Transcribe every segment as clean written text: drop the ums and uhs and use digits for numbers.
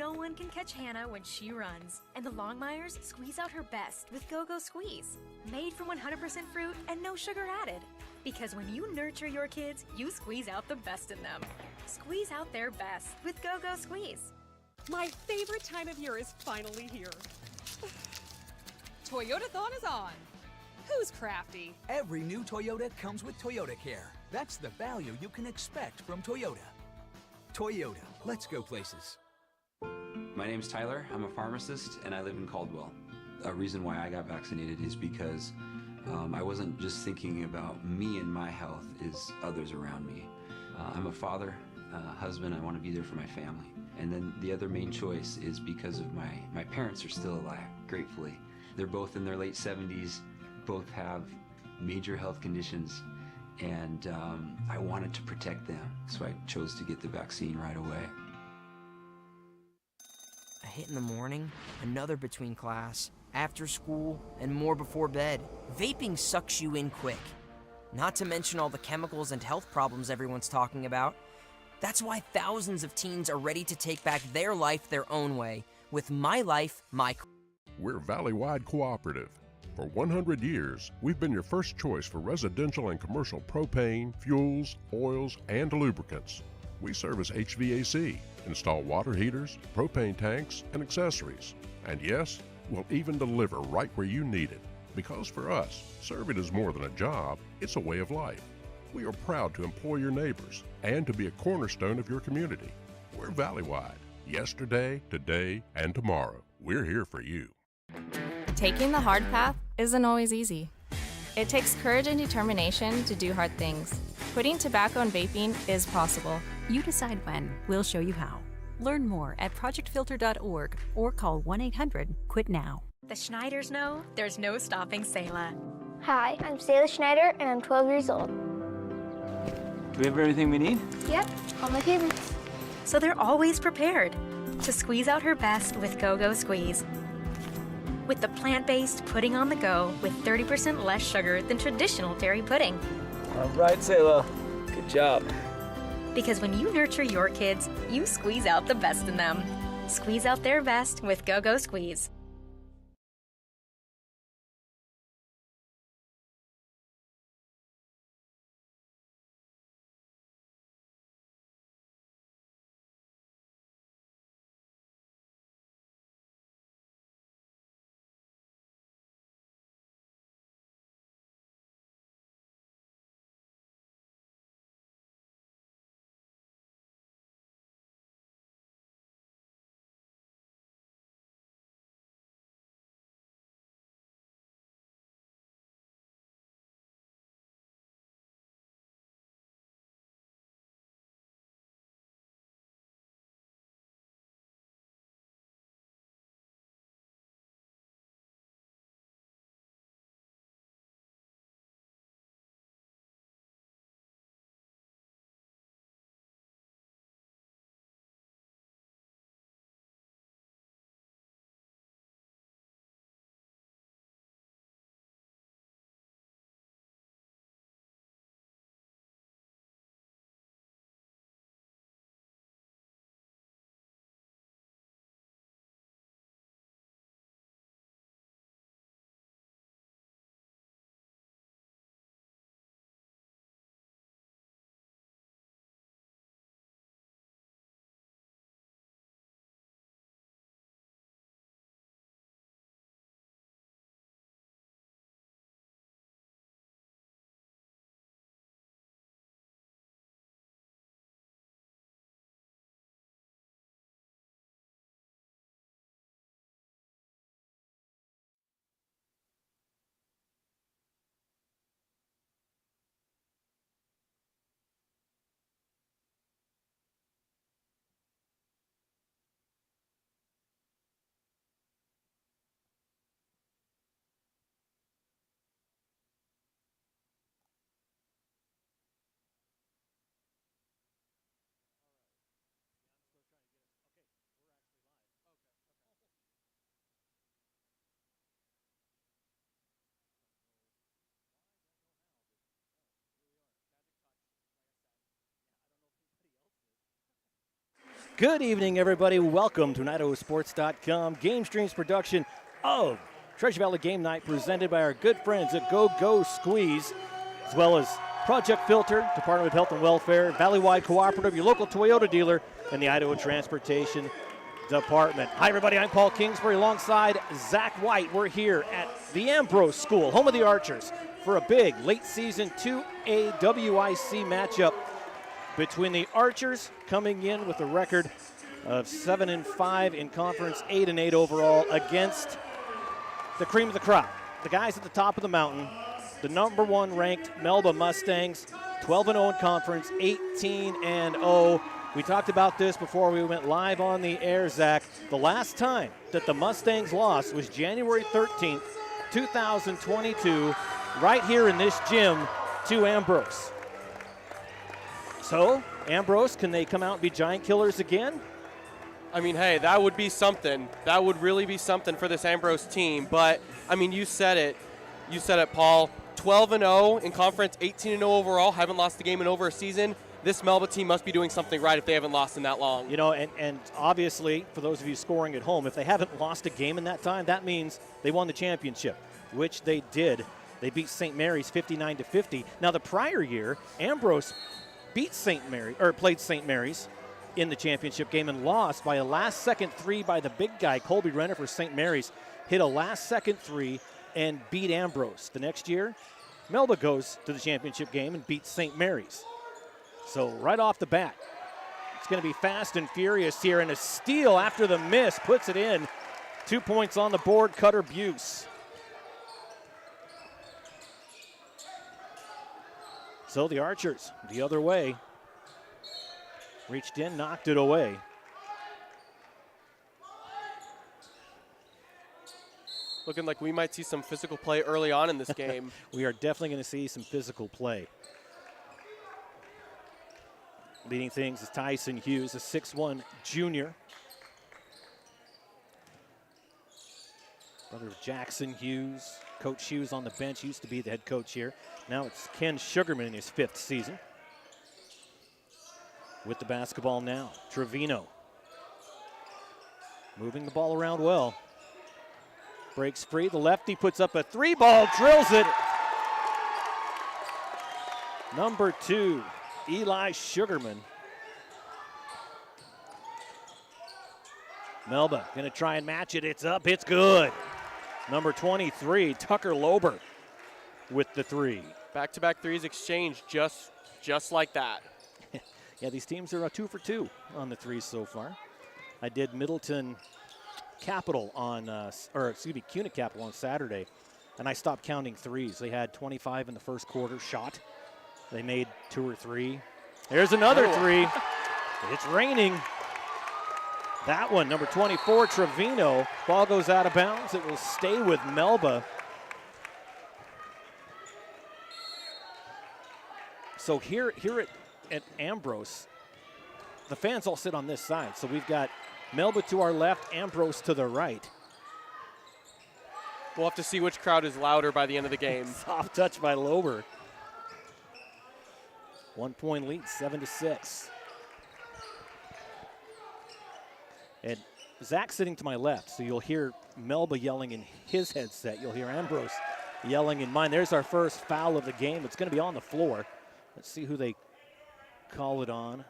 no one can catch Hannah when she runs. And the Longmires squeeze out her best with Go-Go Squeeze. Made from 100% fruit and no sugar added. Because when you nurture your kids, you squeeze out the best in them. Squeeze out their best with Go-Go Squeeze. My favorite time of year is finally here. Toyotathon is on. Who's crafty? Every new Toyota comes with Toyota Care. That's the value you can expect from Toyota. Toyota, let's go places. My name's Tyler. I'm a pharmacist and I live in Caldwell. A reason why I got vaccinated is because I wasn't just thinking about me and my health, is others around me. I'm a father, husband. I want to be there for my family. And then the other main choice is because of my parents are still alive, gratefully. They're both in their late 70s, both have major health conditions, and I wanted to protect them, so I chose to get the vaccine right away. A hit in the morning, another between class, after school, and more before bed. Vaping sucks you in quick. Not to mention all the chemicals and health problems everyone's talking about. That's why thousands of teens are ready to take back their life their own way with My Life, My... We're Valley-wide cooperative. For 100 years, we've been your first choice for residential and commercial propane, fuels, oils, and lubricants. We service HVAC, install water heaters, propane tanks, and accessories. And yes, we'll even deliver right where you need it. Because for us, serving is more than a job, it's a way of life. We are proud to employ your neighbors and to be a cornerstone of your community. We're Valley-wide. Yesterday, today, and tomorrow. We're here for you. Taking the hard path isn't always easy. It takes courage and determination to do hard things. Quitting tobacco and vaping is possible. You decide when. We'll show you how. Learn more at projectfilter.org or call 1-800-QUIT-NOW. The Schneiders know there's no stopping Selah. Hi, I'm Selah Schneider and I'm 12 years old. Do we have everything we need? Yep, all my favorites. So they're always prepared to squeeze out her best with Go-Go Squeeze. With the plant-based pudding on the go with 30% less sugar than traditional dairy pudding. All right, Selah. Good job. Because when you nurture your kids, you squeeze out the best in them. Squeeze out their best with Go-Go Squeeze. Good evening, everybody. Welcome to an IdahoSports.com game streams production of Treasure Valley Game Night, presented by our good friends at Go Squeeze, as well as Project Filter, Department of Health and Welfare, Valley-Wide Cooperative, your local Toyota dealer, and the Idaho Transportation Department. Hi, everybody. I'm Paul Kingsbury alongside Zach White. We're here at the Ambrose School, home of the Archers, for a big late-season 2A WIC matchup between the Archers, coming in with a record of 7-5 in conference, 8-8 overall, against the cream of the crop, the guys at the top of the mountain, the number 1 ranked Melba Mustangs, 12-0 in conference, 18-0. We talked about this before we went live on the air, Zach. The last time that the Mustangs lost was January 13th, 2022, right here in this gym to Ambrose. So, Ambrose, can they come out and be giant killers again? I mean, hey, that would be something. That would really be something for this Ambrose team. But, I mean, you said it. You said it, Paul. 12-0 in conference, 18-0 overall. Haven't lost a game in over a season. This Melba team must be doing something right if they haven't lost in that long. You know, and obviously, for those of you scoring at home, if they haven't lost a game in that time, that means they won the championship, which they did. They beat St. Mary's 59-50. Now, the prior year, Ambrose beat played St. Mary's in the championship game and lost by a last-second 3 by the big guy, Colby Renner for St. Mary's. Hit a last-second 3 and beat Ambrose. The next year, Melba goes to the championship game and beats St. Mary's. So right off the bat, it's going to be fast and furious here, and a steal after the miss puts it in. 2 points on the board, Cutter Buse. So the Archers, the other way, reached in, knocked it away. Looking like we might see some physical play early on in this game. We are definitely going to see some physical play. Leading things is Tyson Hughes, a 6'1 junior. Brother of Jackson Hughes. Coach Hughes on the bench, used to be the head coach here. Now it's Ken Sugarman in his 5th season. With the basketball now, Trevino. Moving the ball around well. Breaks free, the lefty puts up a 3-ball, drills it. Number 2, Eli Sugarman. Melba gonna try and match it, it's up, it's good. Number 23, Tucker Lober with the 3. Back-to-back threes exchanged just like that. Yeah, these teams are 2 for 2 on the threes so far. I did Middleton Capital on, CUNA Capital on Saturday, and I stopped counting threes. They had 25 in the first quarter shot. They made 2 or 3. There's another 3. It's raining. That one, number 24, Trevino. Ball goes out of bounds. It will stay with Melba. So here at Ambrose, the fans all sit on this side. So we've got Melba to our left, Ambrose to the right. We'll have to see which crowd is louder by the end of the game. Soft touch by Lober. 1 point lead, 7-6. And Zach's sitting to my left, so you'll hear Melba yelling in his headset. You'll hear Ambrose yelling in mine. There's our first foul of the game. It's going to be on the floor. Let's see who they call it on.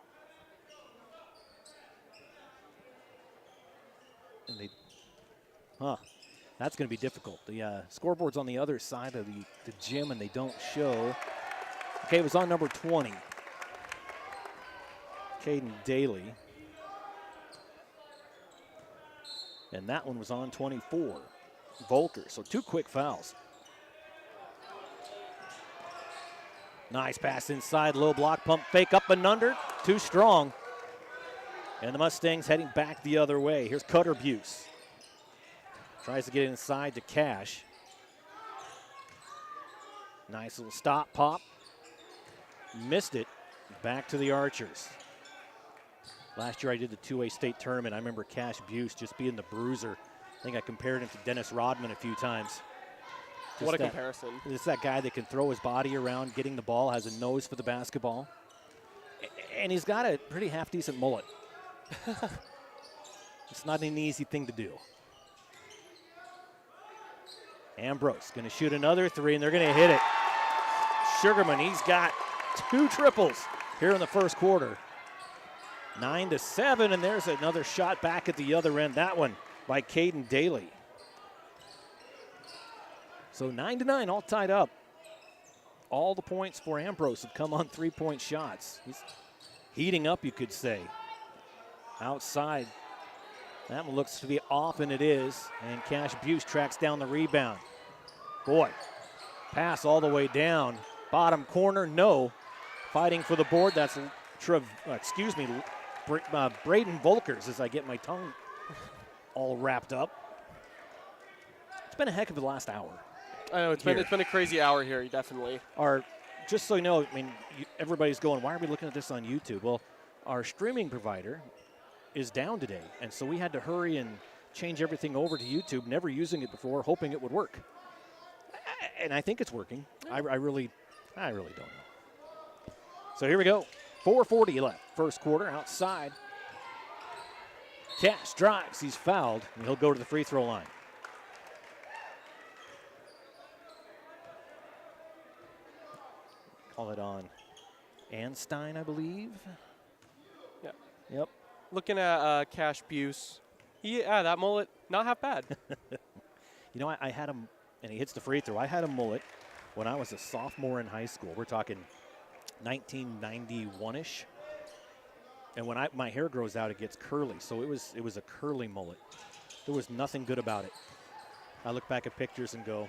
And that's going to be difficult. The scoreboard's on the other side of the gym, and they don't show. Okay, it was on number 20. Caden Daly. And that one was on 24. Volker, so 2 quick fouls. Nice pass inside, low block, pump fake up and under. Too strong. And the Mustangs heading back the other way. Here's Cutter Buse. Tries to get inside to Cash. Nice little stop, pop. Missed it. Back to the Archers. Last year I did the 2A state tournament. I remember Cash Buse just being the bruiser. I think I compared him to Dennis Rodman a few times. What a comparison. It's that guy that can throw his body around, getting the ball, has a nose for the basketball. And he's got a pretty half-decent mullet. It's not an easy thing to do. Ambrose going to shoot another three, and they're going to hit it. Sugarman, he's got 2 triples here in the first quarter. 9-7, and there's another shot back at the other end. That one by Caden Daly. So 9-9, all tied up. All the points for Ambrose have come on 3-point shots. He's heating up, you could say. Outside. That one looks to be off, and it is. And Cash Buse tracks down the rebound. Boy, pass all the way down. Bottom corner, no. Fighting for the board, that's Braden Volkers, as I get my tongue all wrapped up. It's been a heck of a last hour. I know, it's been a crazy hour here, definitely. Just so you know, I mean, everybody's going, why are we looking at this on YouTube? Well, our streaming provider is down today, and so we had to hurry and change everything over to YouTube, never using it before, hoping it would work. And I think it's working. I really don't know. So here we go. 4:40 left, first quarter, outside. Cash drives, he's fouled, and he'll go to the free throw line. Call it on Anstein, I believe. Yeah. Yep. Looking at Cash Buse. That mullet, not half bad. You know, I had him, and he hits the free throw. I had a mullet when I was a sophomore in high school. We're talking 1991-ish. And when my hair grows out, it gets curly. So it was a curly mullet. There was nothing good about it. I look back at pictures and go,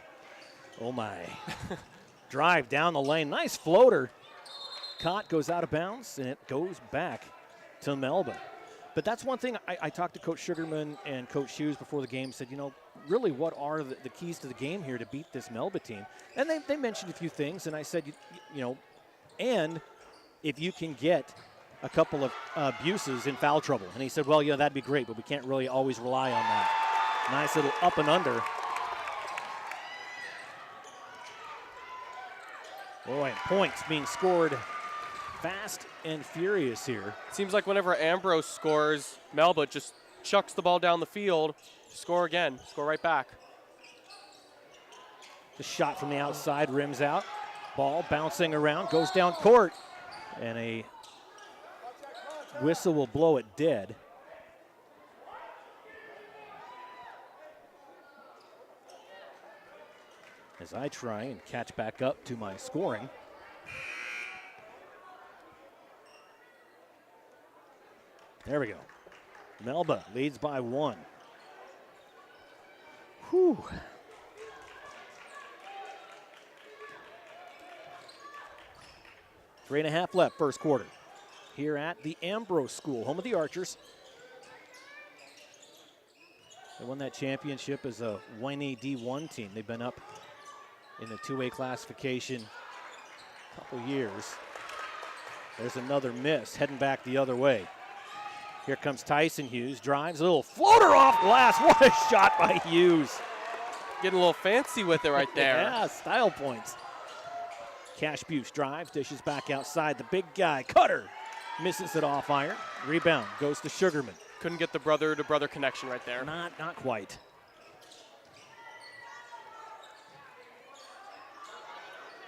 oh my. Drive down the lane, nice floater. Caught, goes out of bounds, and it goes back to Melba. But that's one thing I talked to Coach Sugarman and Coach Hughes before the game, said, really what are the keys to the game here to beat this Melba team? And they mentioned a few things, and I said, and if you can get a couple of abuses in foul trouble. And he said, well, that'd be great, but we can't really always rely on that. Nice little up and under. Boy, points being scored fast and furious here. Seems like whenever Ambrose scores, Melba just chucks the ball down the field, score again, score right back. The shot from the outside, rims out. Ball bouncing around, goes down court. And a whistle will blow it dead. As I try and catch back up to my scoring. There we go. Melba leads by 1. Whew. Three and a half left, first quarter. Here at the Ambrose School, home of the Archers. They won that championship as a 1A D1 team. They've been up in the 2A classification a couple years. There's another miss, heading back the other way. Here comes Tyson Hughes, drives, a little floater off glass. What a shot by Hughes. Getting a little fancy with it right there. Yeah, style points. Cash Buse drives, dishes back outside. The big guy, Cutter, misses it off iron. Rebound goes to Sugarman. Couldn't get the brother-to-brother connection right there. Not quite.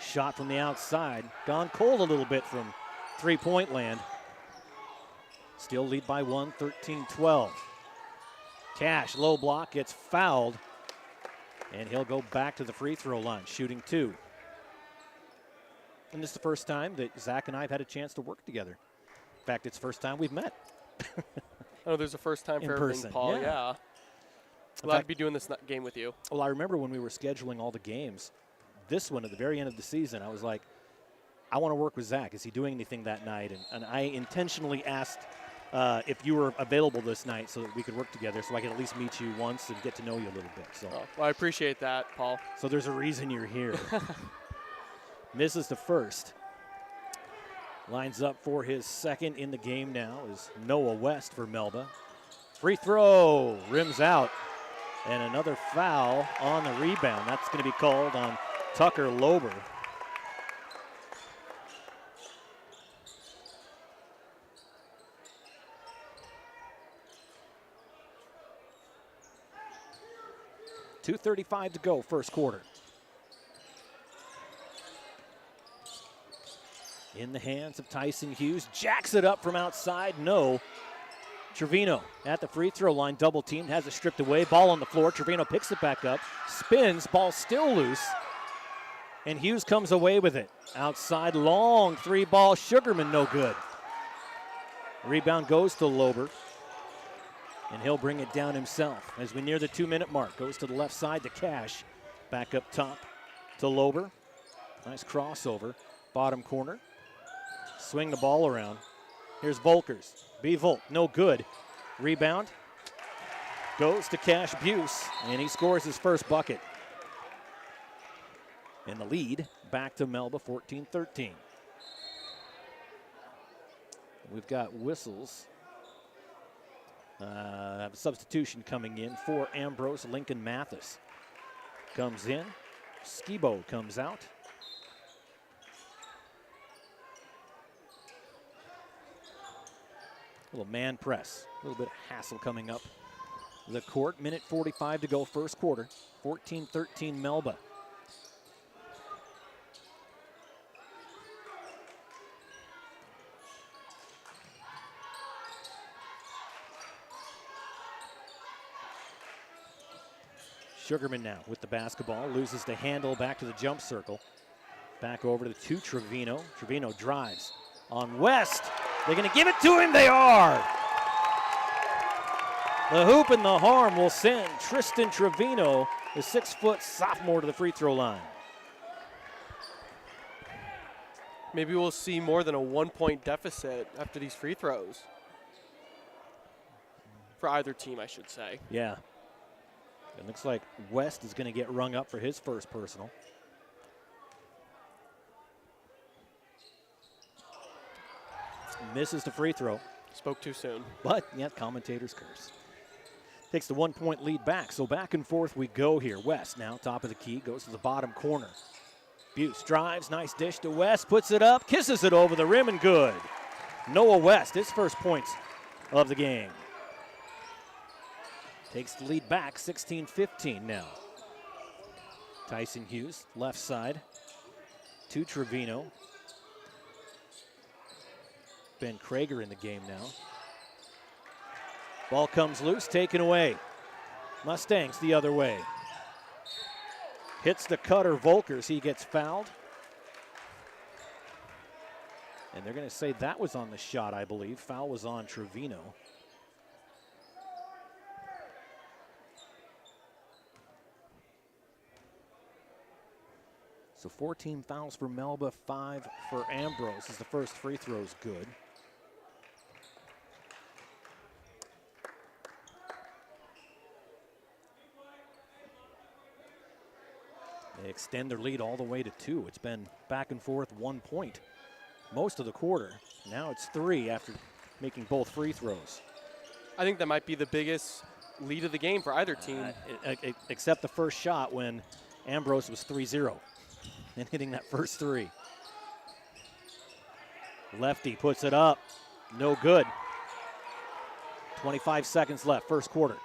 Shot from the outside. Gone cold a little bit from three-point land. Still lead by 1, 13-12. Cash, low block, gets fouled. And he'll go back to the free throw line, shooting 2. And this is the first time that Zach and I have had a chance to work together. In fact, it's the first time we've met. Oh, there's a first time for everything, Paul. Yeah. Glad to be doing this game with you. Well, I remember when we were scheduling all the games, this one at the very end of the season, I was like, I want to work with Zach. Is he doing anything that night? And I intentionally asked if you were available this night so that we could work together, so I could at least meet you once and get to know you a little bit. So, well, I appreciate that, Paul. So there's a reason you're here. Misses the first. Lines up for his second in the game now is Noah West for Melba. Free throw, rims out. And another foul on the rebound. That's going to be called on Tucker Lober. 2:35 to go, first quarter. In the hands of Tyson Hughes. Jacks it up from outside. No. Trevino at the free throw line, double teamed, has it stripped away. Ball on the floor. Trevino picks it back up, spins, ball still loose, and Hughes comes away with it. Outside, long three ball. Sugarman, no good. Rebound goes to Lober, and he'll bring it down himself as we near the 2-minute mark. Goes to the left side to Cash. Back up top to Lober. Nice crossover. Bottom corner. Swing the ball around. Here's Volkers. B-Volt, no good. Rebound. Goes to Cash Buse, and he scores his first bucket. And the lead back to Melba, 14-13. We've got whistles. Have a substitution coming in for Ambrose. Lincoln Mathis comes in. Skibo comes out. A little man press. A little bit of hassle coming up the court. Minute 45 to go, first quarter. 14-13 Melba. Sugarman now with the basketball, loses the handle back to the jump circle. Back over to Trevino. Trevino drives on West. They're going to give it to him. They are. The hoop and the harm will send Tristan Trevino, the 6-foot sophomore, to the free throw line. Maybe we'll see more than a 1-point deficit after these free throws. For either team, I should say. Yeah. It looks like West is going to get rung up for his first personal. Misses the free throw. Spoke too soon. But, yeah, commentators curse. Takes the 1-point lead back. So back and forth we go here. West now, top of the key, goes to the bottom corner. Buse drives, nice dish to West, puts it up, kisses it over the rim, and good. Noah West, his first points of the game. Takes the lead back, 16-15 now. Tyson Hughes, left side to Trevino. Ben Krager in the game now. Ball comes loose, taken away. Mustangs the other way. Hits the cutter, Volkers, he gets fouled. And they're going to say that was on the shot, I believe. Foul was on Trevino. So 14 fouls for Melba, 5 for Ambrose as the first free throw is good. They extend their lead all the way to 2. It's been back and forth 1 point most of the quarter. Now it's 3 after making both free throws. I think that might be the biggest lead of the game for either team. Except the first shot when Ambrose was 3-0 and hitting that first 3. Lefty puts it up. No good. 25 seconds left, first quarter.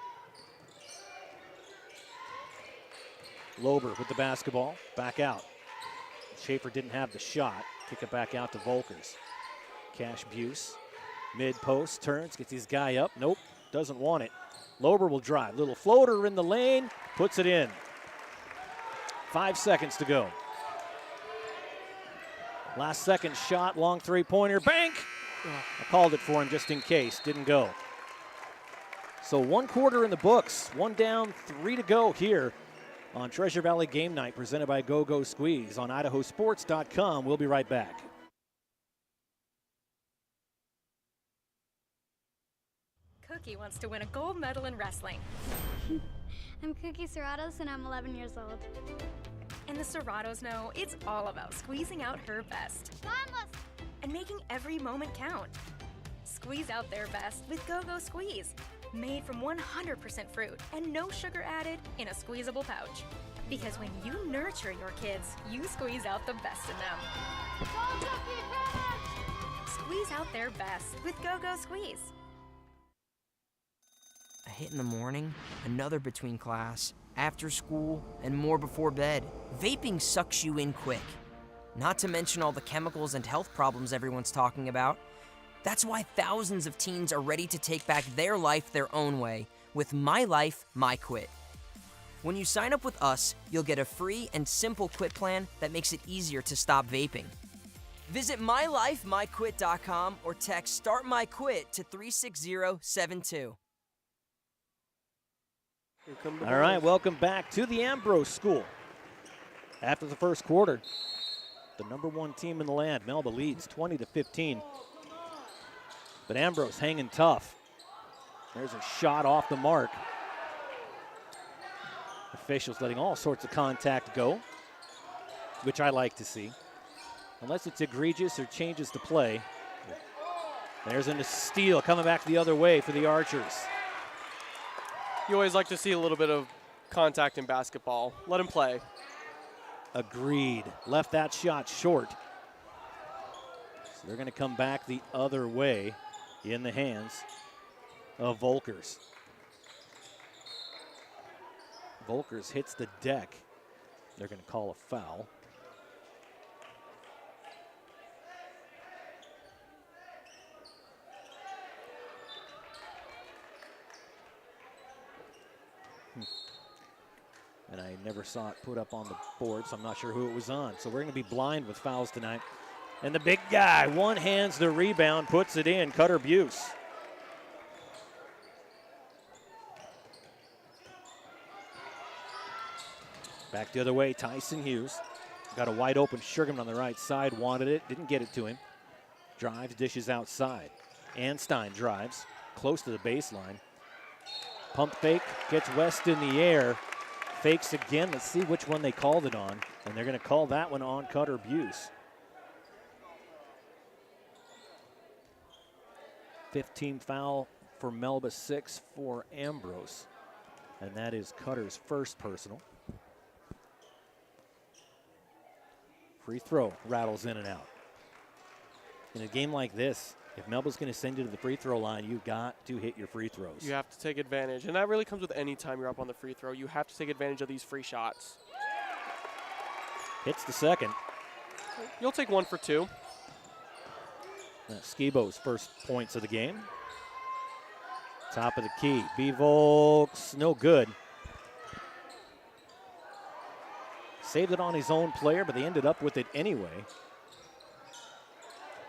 Lober with the basketball, back out. Schaefer didn't have the shot. Kick it back out to Volkers. Cash Buse, mid post, turns, gets his guy up. Nope, doesn't want it. Lober will drive. Little floater in the lane, puts it in. 5 seconds to go. Last second shot, long three-pointer, bank! I called it for him just in case, didn't go. So 1 quarter in the books, 1 down, 3 to go here on Treasure Valley Game Night, presented by Go Squeeze on IdahoSports.com. We'll be right back. Cookie wants to win a gold medal in wrestling. I'm Cookie Serratos, and I'm 11 years old. And the Serratos know it's all about squeezing out her best. And making every moment count. Squeeze out their best with Go Squeeze. Made from 100% fruit and no sugar added in a squeezable pouch. Because when you nurture your kids, you squeeze out the best in them. Squeeze out their best with Go Squeeze. A hit in the morning, another between class. after school, and more before bed. Vaping sucks you in quick. Not to mention all the chemicals and health problems everyone's talking about. That's why thousands of teens are ready to take back their life their own way with My Life, My Quit. When you sign up with us, you'll get a free and simple quit plan that makes it easier to stop vaping. Visit mylifemyquit.com or text Start My Quit to 36072. All right, welcome back to the Ambrose School. After the first quarter, the #1 team in the land, Melba, leads 20-15. But Ambrose hanging tough. There's a shot off the mark. Officials letting all sorts of contact go, which I like to see. Unless it's egregious or changes the play. There's a steal coming back the other way for the Archers. You always like to see a little bit of contact in basketball. Let him play. Agreed. Left that shot short. So they're going to come back the other way in the hands of Volkers. Volkers hits the deck. They're going to call a foul. And I never saw it put up on the board, so I'm not sure who it was on. So we're going to be blind with fouls tonight. And the big guy one-hands the rebound, puts it in, Cutter Buse. Back the other way, Tyson Hughes. Got a wide open Sugarman on the right side, wanted it, didn't get it to him. Drives, dishes outside. Anstein drives, close to the baseline. Pump fake, gets West in the air. Fakes again, let's see which one they called it on. And they're gonna call that one on Cutter Buse. 15 foul for Melba, 6 for Ambrose. And that is Cutter's first personal. Free throw rattles in and out. In a game like this, if Melba's going to send you to the free throw line, you've got to hit your free throws. You have to take advantage. And that really comes with any time you're up on the free throw. You have to take advantage of these free shots. Hits the second. You'll take 1 for 2. That's Skibo's first points of the game. Top of the key. B-Volks, no good. Saved it on his own player, but they ended up with it anyway.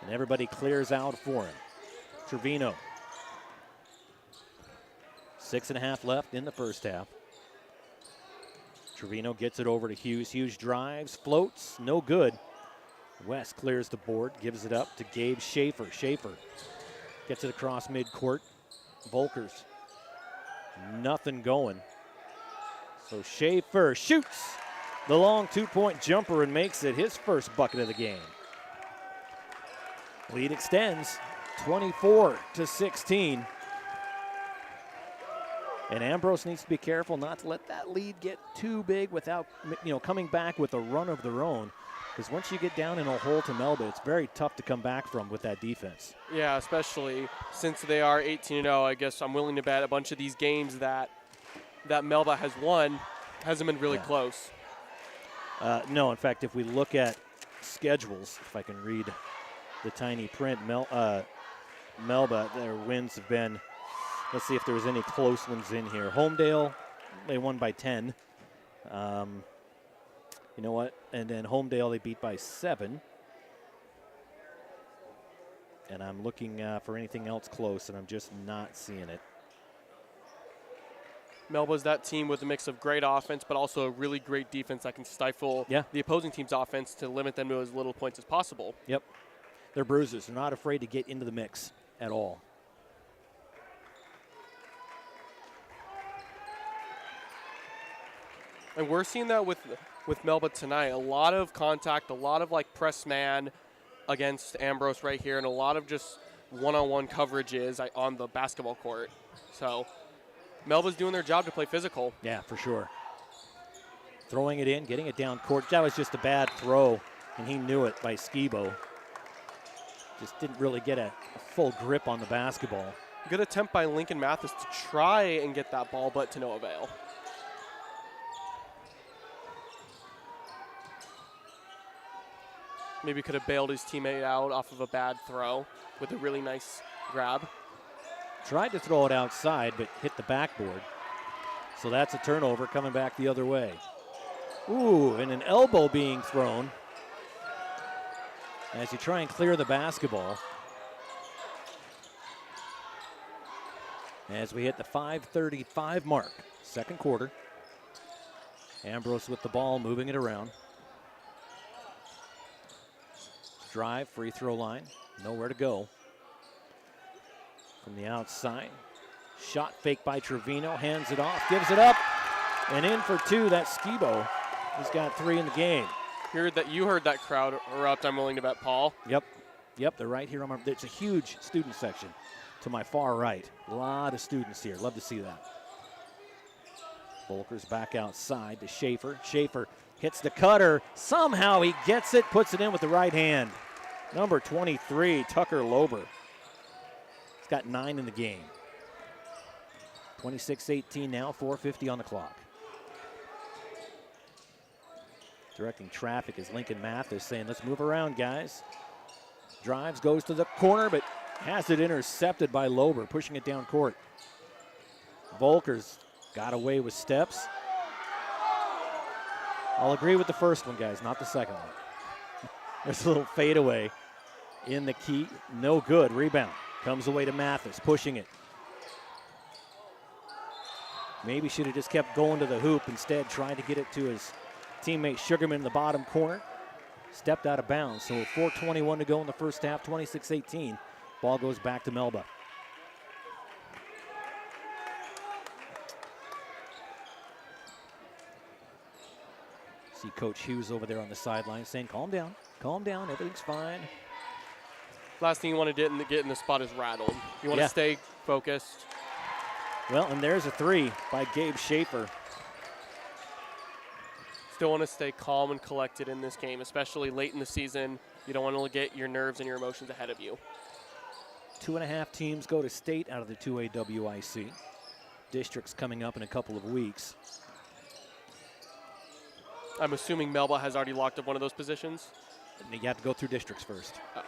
And everybody clears out for him. Trevino. 6.5 left in the first half. Trevino gets it over to Hughes. Hughes drives, floats, no good. West clears the board, gives it up to Gabe Schaefer. Schaefer gets it across midcourt. Volkers, nothing going. So Schaefer shoots the long 2-point jumper and makes it his first bucket of the game. Lead extends 24-16. And Ambrose needs to be careful not to let that lead get too big without, coming back with a run of their own. Because once you get down in a hole to Melba, it's very tough to come back from with that defense. Yeah, especially since they are 18-0. I guess I'm willing to bet a bunch of these games that Melba has won hasn't been really close. No, in fact, if we look at schedules, if I can read the tiny print, Melba, their wins have been, let's see if there was any close ones in here. Homedale, they won by 10. You know what? And then Homedale, they beat by 7. And I'm looking for anything else close, and I'm just not seeing it. Melba's that team with a mix of great offense, but also a really great defense that can stifle the opposing team's offense to limit them to as little points as possible. Yep. They're bruisers. They're not afraid to get into the mix at all. And we're seeing that with Melba tonight. A lot of contact, a lot of press man against Ambrose right here, and a lot of just one-on-one coverages on the basketball court. So Melba's doing their job to play physical. Yeah, for sure. Throwing it in, getting it down court. That was just a bad throw, and he knew it by Skibo. Just didn't really get a full grip on the basketball. Good attempt by Lincoln Mathis to try and get that ball, but to no avail. Maybe could have bailed his teammate out off of a bad throw with a really nice grab. Tried to throw it outside, but hit the backboard. So that's a turnover coming back the other way. Ooh, and an elbow being thrown as you try and clear the basketball. As we hit the 5:35 mark, second quarter. Ambrose with the ball, moving it around. Drive, free throw line, nowhere to go. From the outside, shot fake by Trevino, hands it off, gives it up, and in for two. That's Skibo. He's got 3 in the game. You heard that crowd erupt. I'm willing to bet, Paul. Yep, they're right here on my. It's a huge student section to my far right. A lot of students here. Love to see that. Volker's back outside to Schaefer. Schaefer hits the cutter. Somehow he gets it, puts it in with the right hand. Number 23, Tucker Lober. He's got 9 in the game. 26-18 now, 4:50 on the clock. Directing traffic is Lincoln Mathis saying, let's move around, guys. Drives, goes to the corner, but has it intercepted by Lober, pushing it down court. Volker's got away with steps. I'll agree with the first one, guys, not the second one. There's a little fadeaway in the key. No good. Rebound. Comes away to Mathis, pushing it. Maybe should have just kept going to the hoop, instead trying to get it to his teammate Sugarman in the bottom corner. Stepped out of bounds. So 4:21 to go in the first half, 26-18. Ball goes back to Melba. See Coach Hughes over there on the sideline saying, calm down, everything's fine. Last thing you want to get in the spot is rattled. You want to stay focused. Well, and there's a 3 by Gabe Schaefer. Still want to stay calm and collected in this game, especially late in the season. You don't want to get your nerves and your emotions ahead of you. 2.5 teams go to state out of the 2A WIC. Districts coming up in a couple of weeks. I'm assuming Melba has already locked up one of those positions. You have to go through districts first. Oh.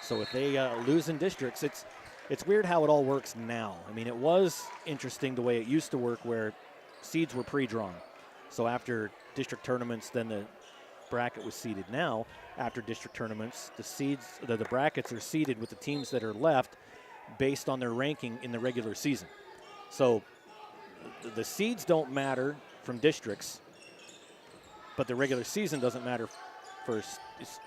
So if they lose in districts, it's weird how it all works now. I mean, it was interesting the way it used to work where seeds were pre-drawn. So after district tournaments, then the bracket was seeded. Now, after district tournaments, the brackets are seeded with the teams that are left based on their ranking in the regular season. So the seeds don't matter from districts, but the regular season doesn't matter for,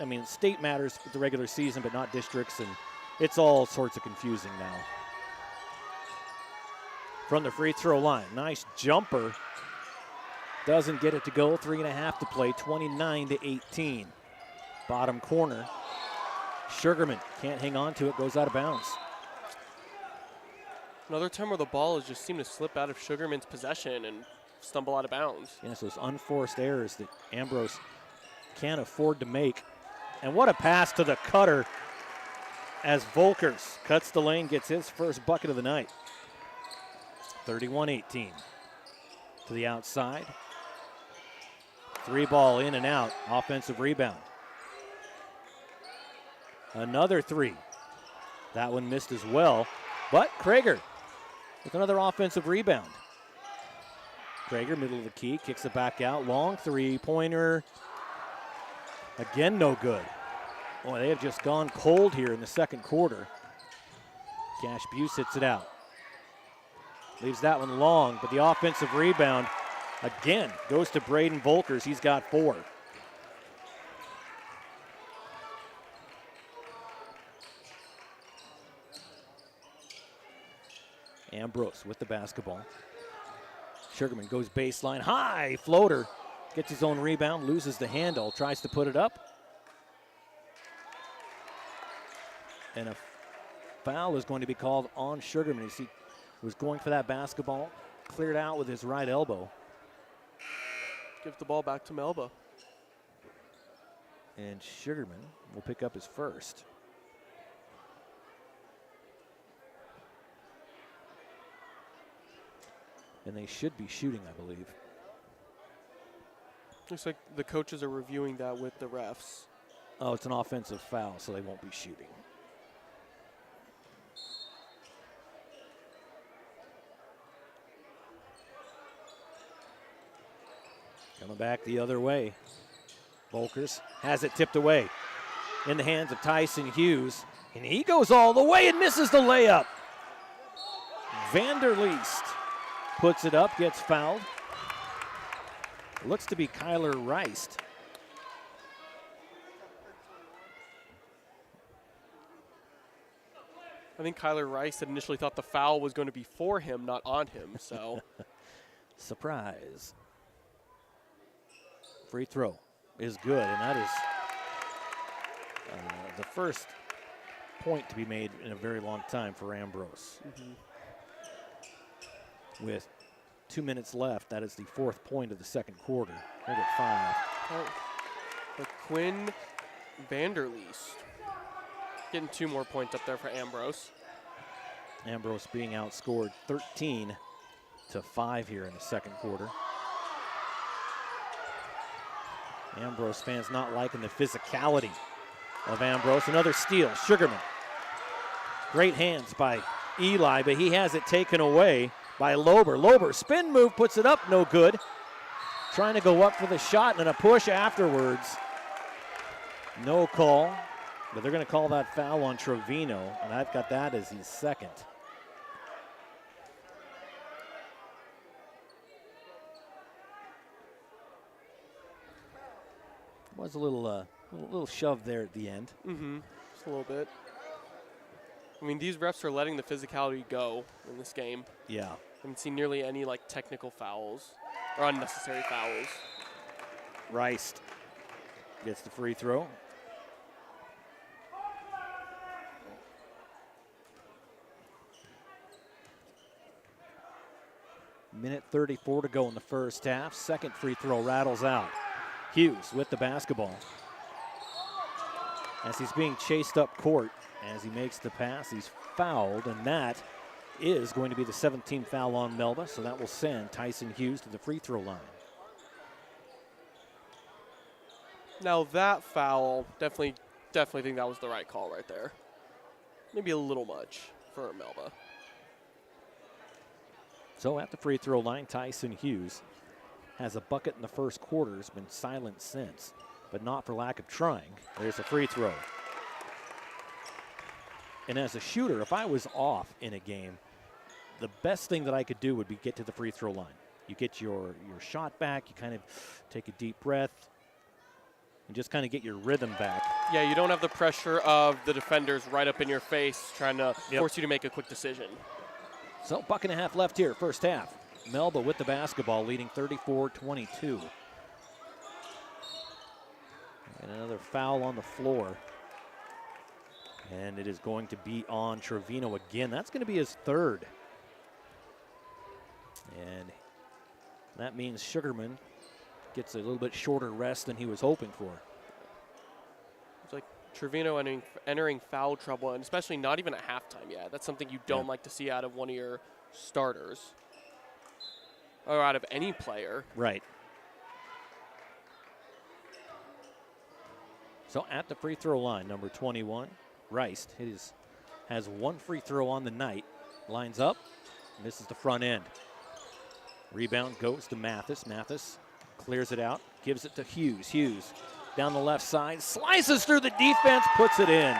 I mean, state matters with the regular season, but not districts, and it's all sorts of confusing now. From the free throw line, nice jumper. Doesn't get it to go, 3.5 to play, 29-18. Bottom corner, Sugarman can't hang on to it, goes out of bounds. Another time where the ball has just seemed to slip out of Sugarman's possession and stumble out of bounds. Yes, those unforced errors that Ambrose can't afford to make. And what a pass to the cutter as Volkers cuts the lane, gets his first bucket of the night. 31-18. To the outside. 3 ball in and out, offensive rebound. Another 3. That one missed as well, but Krager with another offensive rebound. Krager, middle of the key, kicks it back out. Long 3-pointer. Again, no good. Boy, they have just gone cold here in the second quarter. Cash Buse hits it out. Leaves that one long, but the offensive rebound again goes to Braden Volkers. He's got 4. Ambrose with the basketball. Sugarman goes baseline, high floater. Gets his own rebound, loses the handle, tries to put it up. And a foul is going to be called on Sugarman as he was going for that basketball. Cleared out with his right elbow. Give the ball back to Melba. And Sugarman will pick up his first. And they should be shooting, I believe. Looks like the coaches are reviewing that with the refs. Oh, it's an offensive foul, so they won't be shooting. Coming back the other way. Volkers has it tipped away in the hands of Tyson Hughes, and he goes all the way and misses the layup. Vanderleest puts it up, gets fouled. Looks to be Kyler Rice. I think Kyler Rice had initially thought the foul was going to be for him, not on him, so. Surprise. Free throw is good, and that is the first point to be made in a very long time for Ambrose. With 2 minutes left, that is the 4th point of the second quarter. They're at 5. For Quinn Vanderleest. Getting 2 more points up there for Ambrose. Ambrose being outscored 13-5 here in the second quarter. Ambrose fans not liking the physicality of Ambrose. Another steal, Sugarman. Great hands by Eli, but he has it taken away by Lober. Lober, spin move, puts it up, no good. Trying to go up for the shot and then a push afterwards. No call, but they're going to call that foul on Trevino, and I've got that as his second. Was a little shove there at the end. Just a little bit. I mean, these refs are letting the physicality go in this game. Yeah. I haven't seen nearly any like technical fouls or unnecessary fouls. Rice gets the free throw. Minute 34 to go in the first half. Second free throw rattles out. Hughes with the basketball. As he's being chased up court, as he makes the pass, he's fouled, and that is going to be the 17th foul on Melba, so that will send Tyson Hughes to the free throw line. Now that foul, definitely think that was the right call right there. Maybe a little much for Melba. So at the free throw line, Tyson Hughes has a bucket in the first quarter, has been silent since, but not for lack of trying. There's a free throw. And as a shooter, if I was off in a game, the best thing that I could do would be get to the free throw line. You get your shot back, you kind of take a deep breath, and just kind of get your rhythm back. Yeah, you don't have the pressure of the defenders right up in your face trying to force you to make a quick decision. So bucket and a half left here, first half. Melba with the basketball, leading 34-22. And another foul on the floor. And it is going to be on Trevino again. That's going to be his third. And that means Sugarman gets a little bit shorter rest than he was hoping for. It's like Trevino entering foul trouble, and especially not even at halftime yet. That's something you don't like to see out of one of your starters. Or out of any player. Right. So at the free throw line, number 21, Rice has one free throw on the night. Lines up, misses the front end. Rebound goes to Mathis. Mathis clears it out, gives it to Hughes. Hughes down the left side, slices through the defense, puts it in.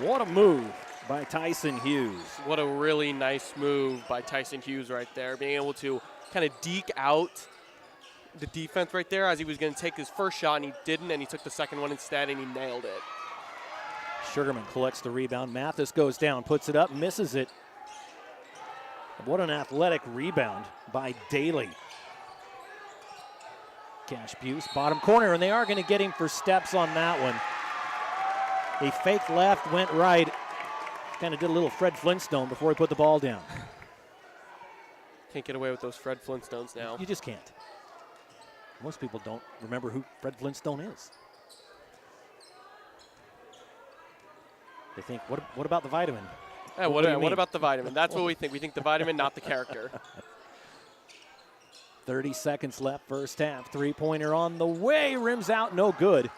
What a move by Tyson Hughes. What a really nice move by Tyson Hughes right there, being able to kind of deke out the defense right there as he was going to take his first shot, and he didn't, and he took the second one instead, and he nailed it. Sugarman collects the rebound. Mathis goes down, puts it up, misses it. What an athletic rebound by Daly. Cash Buse, bottom corner, and they are going to get him for steps on that one. He faked left, went right. Kind of did a little Fred Flintstone before he put the ball down. Can't get away with those Fred Flintstones now. You just can't. Most people don't remember who Fred Flintstone is. They think, what about the vitamin? Yeah, what about the vitamin? That's what we think. We think the vitamin, not the character. 30 seconds left, first half. Three-pointer on the way, rims out, no good.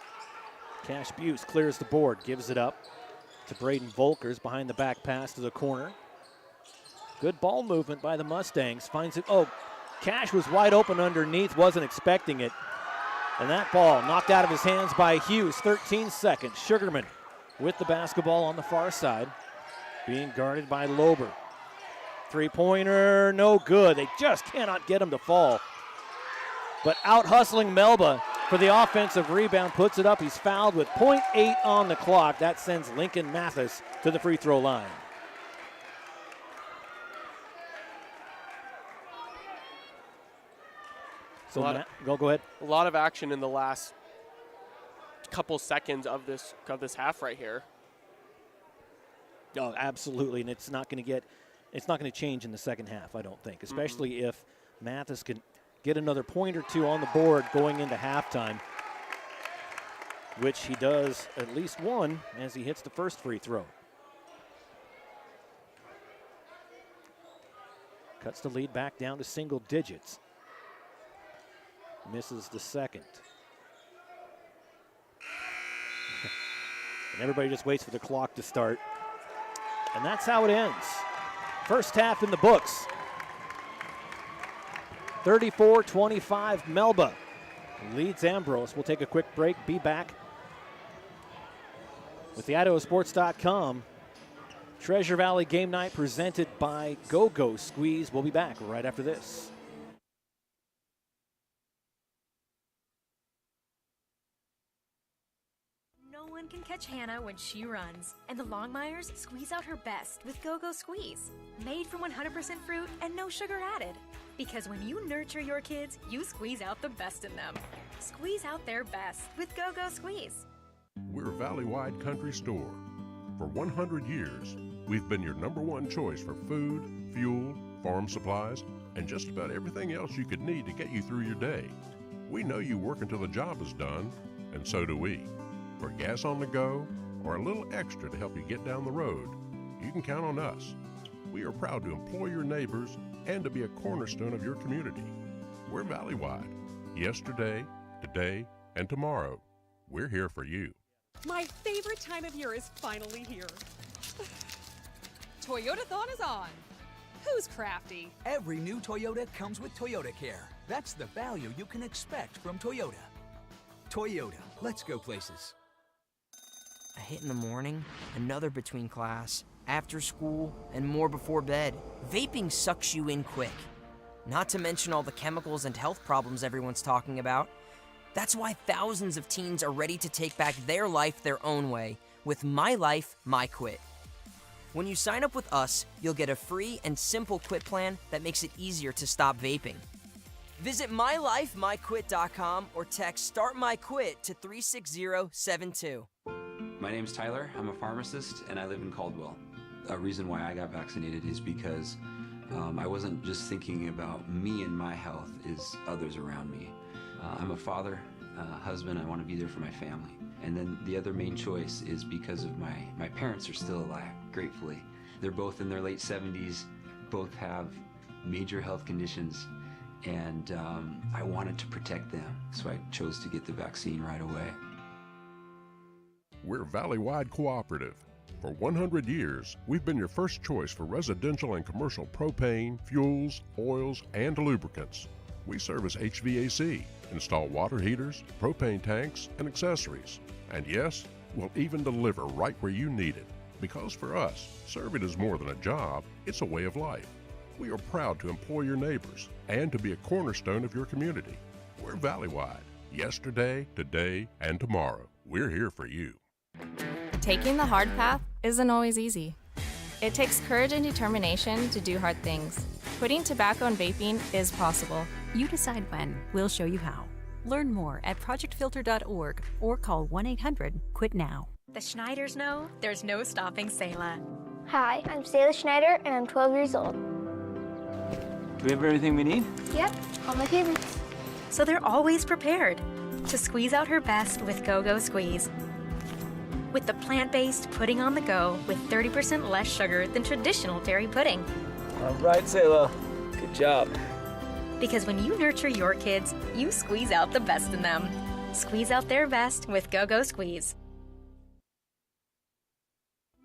Cash Buse clears the board, gives it up to Braden Volkers behind the back pass to the corner. Good ball movement by the Mustangs. Finds it. Oh, Cash was wide open underneath, wasn't expecting it. And that ball knocked out of his hands by Hughes. 13 seconds. Sugarman with the basketball on the far side, being guarded by Lober. Three-pointer, no good. They just cannot get him to fall. But out-hustling Melba for the offensive rebound, puts it up. He's fouled with 0.8 on the clock. That sends Lincoln Mathis to the free throw line. So go ahead. A lot of action in the last couple seconds of this half right here. Oh, absolutely, and it's not going to change in the second half, I don't think, especially if Mathis can get another point or two on the board going into halftime, which he does at least one as he hits the first free throw. Cuts the lead back down to single digits. Misses the second. And everybody just waits for the clock to start. And that's how it ends. First half in the books. 34-25, Melba leads Ambrose. We'll take a quick break, be back with the IdahoSports.com Treasure Valley Game Night presented by Go-Go Squeeze. We'll be back right after this. No one can catch Hannah when she runs, and the Longmires squeeze out her best with Go-Go Squeeze. Made from 100% fruit and no sugar added. Because when you nurture your kids, you squeeze out the best in them. Squeeze out their best with Go-Go Squeeze. We're a valley-wide country store. For 100 years, we've been your #1 choice for food, fuel, farm supplies, and just about everything else you could need to get you through your day. We know you work until the job is done, and so do we. For gas on the go, or a little extra to help you get down the road, you can count on us. We are proud to employ your neighbors and to be a cornerstone of your community. We're valley-wide. Yesterday, today, and tomorrow, we're here for you. My favorite time of year is finally here. Toyotathon is on. Who's crafty? Every new Toyota comes with Toyota Care. That's the value you can expect from Toyota. Toyota, let's go places. A hit in the morning, another between class, after school, and more before bed. Vaping sucks you in quick. Not to mention all the chemicals and health problems everyone's talking about. That's why thousands of teens are ready to take back their life their own way with My Life, My Quit. When you sign up with us, you'll get a free and simple quit plan that makes it easier to stop vaping. Visit mylifemyquit.com or text Start My Quit to 36072. My name's Tyler. I'm a pharmacist, and I live in Caldwell. A reason why I got vaccinated is because I wasn't just thinking about me and my health, is others around me. I'm a father, husband. I want to be there for my family. And then the other main choice is because of my parents are still alive, gratefully. They're both in their late 70s, both have major health conditions, and I wanted to protect them, so I chose to get the vaccine right away. We're valley-wide cooperative. For 100 years, we've been your first choice for residential and commercial propane, fuels, oils, and lubricants. We service HVAC, install water heaters, propane tanks, and accessories. And yes, we'll even deliver right where you need it. Because for us, serving is more than a job, it's a way of life. We are proud to employ your neighbors and to be a cornerstone of your community. We're valley-wide. Yesterday, today, and tomorrow. We're here for you. Taking the hard path isn't always easy. It takes courage and determination to do hard things. Quitting tobacco and vaping is possible. You decide when. We'll show you how. Learn more at projectfilter.org or call 1-800-QUIT-NOW. The Schneiders know there's no stopping Selah. Hi, I'm Selah Schneider, and I'm 12 years old. Do we have everything we need? Yep, all my favorites. So they're always prepared to squeeze out her best with Go-Go Squeeze. With the plant-based pudding on the go with 30% less sugar than traditional dairy pudding. All right, Selah. Good job. Because when you nurture your kids, you squeeze out the best in them. Squeeze out their best with Go-Go Squeeze.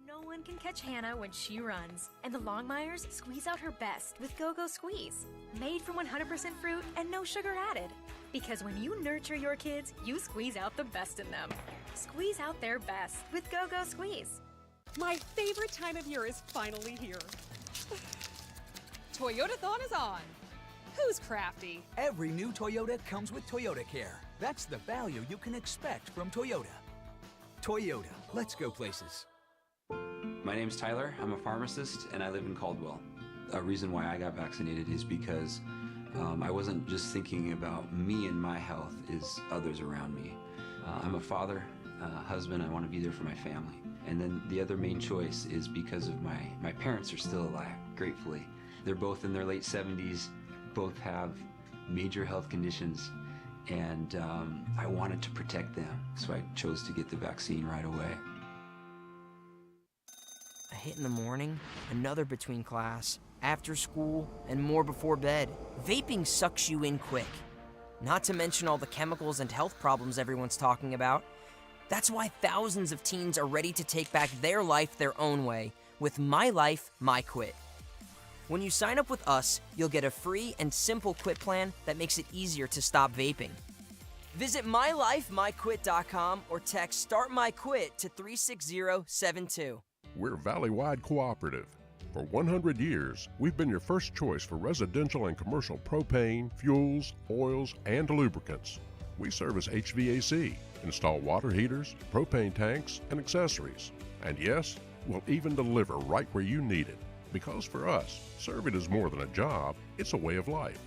No one can catch Hannah when she runs, and the Longmires squeeze out her best with Go-Go Squeeze. Made from 100% fruit and no sugar added. Because when you nurture your kids, you squeeze out the best in them. Squeeze out their best with Go-Go Squeeze. My favorite time of year is finally here. Toyota-thon is on. Who's crafty? Every new Toyota comes with Toyota Care. That's the value you can expect from Toyota. Toyota, let's go places. My name's Tyler. I'm a pharmacist, and I live in Caldwell. A reason why I got vaccinated is because I wasn't just thinking about me and my health, is others around me. I'm a father, husband. I want to be there for my family. And then the other main choice is because of my parents are still alive, gratefully. They're both in their late 70s, both have major health conditions, and I wanted to protect them, so I chose to get the vaccine right away. A hit in the morning, another between class, after school, and more before bed. Vaping sucks you in quick. Not to mention all the chemicals and health problems everyone's talking about. That's why thousands of teens are ready to take back their life their own way with My Life, My Quit. When you sign up with us, you'll get a free and simple quit plan that makes it easier to stop vaping. Visit mylifemyquit.com or text Start My Quit to 36072. We're Valley-wide cooperative. For 100 years, we've been your first choice for residential and commercial propane, fuels, oils, and lubricants. We service HVAC, install water heaters, propane tanks, and accessories. And yes, we'll even deliver right where you need it. Because for us, serving is more than a job, it's a way of life.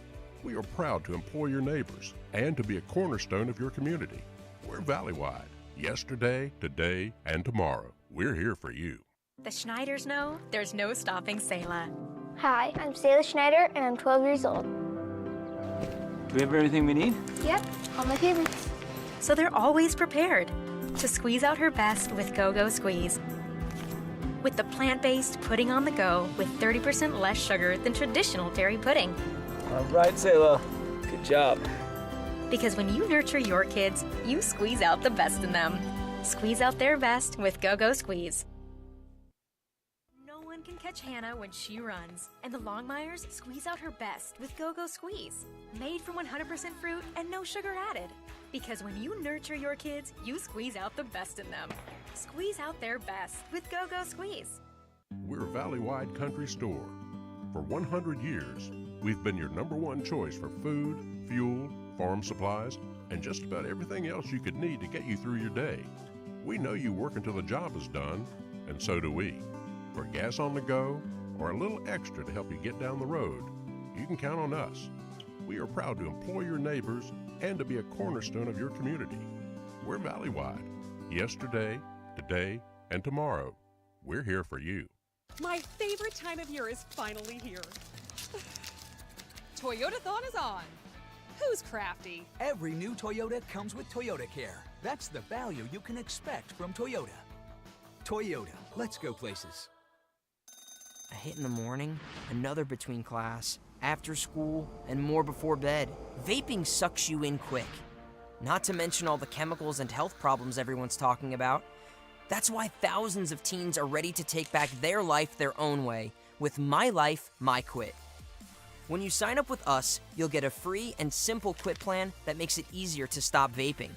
We are proud to employ your neighbors and to be a cornerstone of your community. We're Valley-wide. Yesterday, today, and tomorrow. We're here for you. The Schneiders know there's no stopping Selah. Hi, I'm Selah Schneider, and I'm 12 years old. Do we have everything we need? Yep, all my favorites. So they're always prepared to squeeze out her best with Go-Go Squeeze. With the plant-based pudding on the go with 30% less sugar than traditional dairy pudding. All right, Selah. Good job. Because when you nurture your kids, you squeeze out the best in them. Squeeze out their best with Go-Go Squeeze. No one can catch Hannah when she runs, and the Longmires squeeze out her best with Go-Go Squeeze. Made from 100% fruit and no sugar added. Because when you nurture your kids, you squeeze out the best in them. Squeeze out their best with Go-Go Squeeze. We're a Valley-wide country store. For 100 years, we've been your #1 choice for food, fuel, farm supplies, and just about everything else you could need to get you through your day. We know you work until the job is done, and so do we. For gas on the go, or a little extra to help you get down the road, you can count on us. We are proud to employ your neighbors and to be a cornerstone of your community. We're Valley-wide. Yesterday, today, and tomorrow. We're here for you. My favorite time of year is finally here. Toyota-thon is on. Who's crafty? Every new Toyota comes with Toyota Care. That's the value you can expect from Toyota. Toyota, let's go places. A hit in the morning, another between class, after school, and more before bed. Vaping sucks you in quick. Not to mention all the chemicals and health problems everyone's talking about. That's why thousands of teens are ready to take back their life their own way with My Life, My Quit. When you sign up with us, you'll get a free and simple quit plan that makes it easier to stop vaping.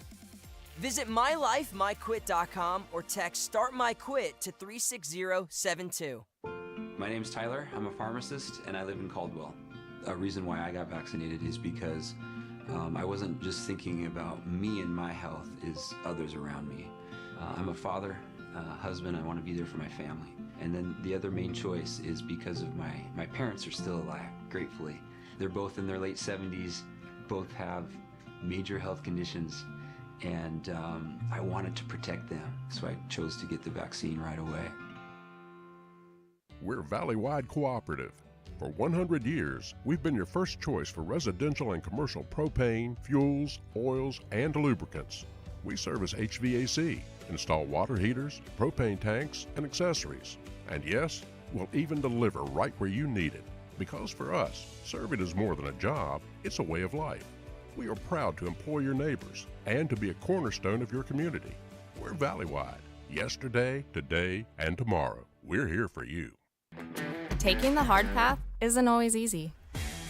Visit mylifemyquit.com or text Start My Quit to 36072. My name's Tyler. I'm a pharmacist, and I live in Caldwell. A reason why I got vaccinated is because I wasn't just thinking about me and my health, is others around me. I'm a father, husband. I want to be there for my family. And then the other main choice is because of my parents are still alive, gratefully. They're both in their late 70s, both have major health conditions, and I wanted to protect them, so I chose to get the vaccine right away. We're Valley-wide cooperative. For 100 years, we've been your first choice for residential and commercial propane, fuels, oils, and lubricants. We service HVAC, install water heaters, propane tanks, and accessories. And yes, we'll even deliver right where you need it. Because for us, serving is more than a job, it's a way of life. We are proud to employ your neighbors and to be a cornerstone of your community. We're Valleywide. Yesterday, today, and tomorrow. We're here for you. Taking the hard path isn't always easy.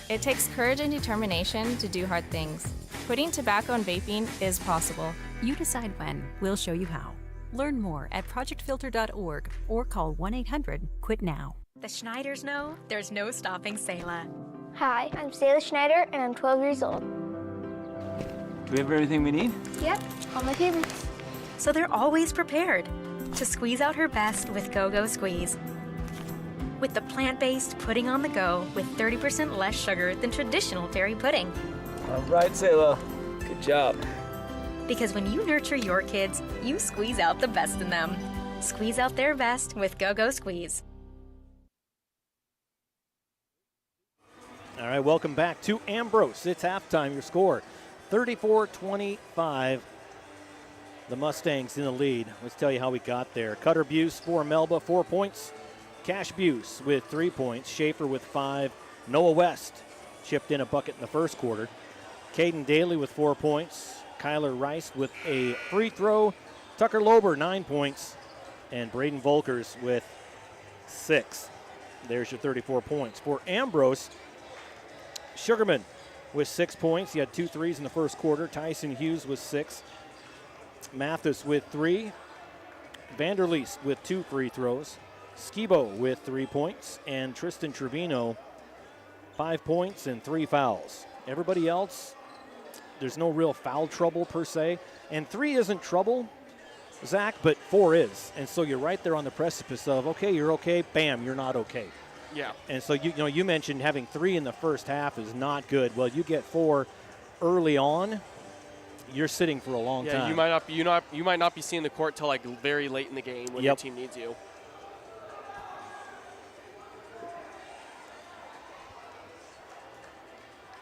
It takes courage and determination to do hard things. Quitting tobacco and vaping is possible. You decide when. We'll show you how. Learn more at projectfilter.org or call 1-800-QUIT-NOW. The Schneiders know there's no stopping Selah. Hi, I'm Selah Schneider, and I'm 12 years old. Do we have everything we need? Yep, all my favorites. So they're always prepared to squeeze out her best with Go-Go Squeeze. With the plant-based pudding on the go with 30% less sugar than traditional fairy pudding. All right, Selah. Good job. Because when you nurture your kids, you squeeze out the best in them. Squeeze out their best with Go-Go Squeeze. All right, welcome back to Ambrose. It's halftime. Your score, 34-25. The Mustangs in the lead. Let's tell you how we got there. Cutter Buse for Melba, 4 points. Cash Buse with 3 points. Schaefer with 5. Noah West chipped in a bucket in the first quarter. Caden Daly with 4 points. Kyler Rice with a free throw. Tucker Lober, 9 points. And Braden Volkers with 6. There's your 34 points. For Ambrose, Sugarman with 6 points. He had 2 threes in the first quarter. Tyson Hughes with 6. Mathis with 3. Vanderleest with 2 free throws. Skibo with 3 points. And Tristan Trevino, 5 points and 3 fouls. Everybody else, there's no real foul trouble per se. And 3 isn't trouble, Zach, but 4 is. And so you're right there on the precipice of, okay, you're okay, bam, you're not okay. Yeah. And so you mentioned having 3 in the first half is not good. Well, you get 4 early on, you're sitting for a long time. Yeah, you might not be seeing the court till like very late in the game when your team needs you.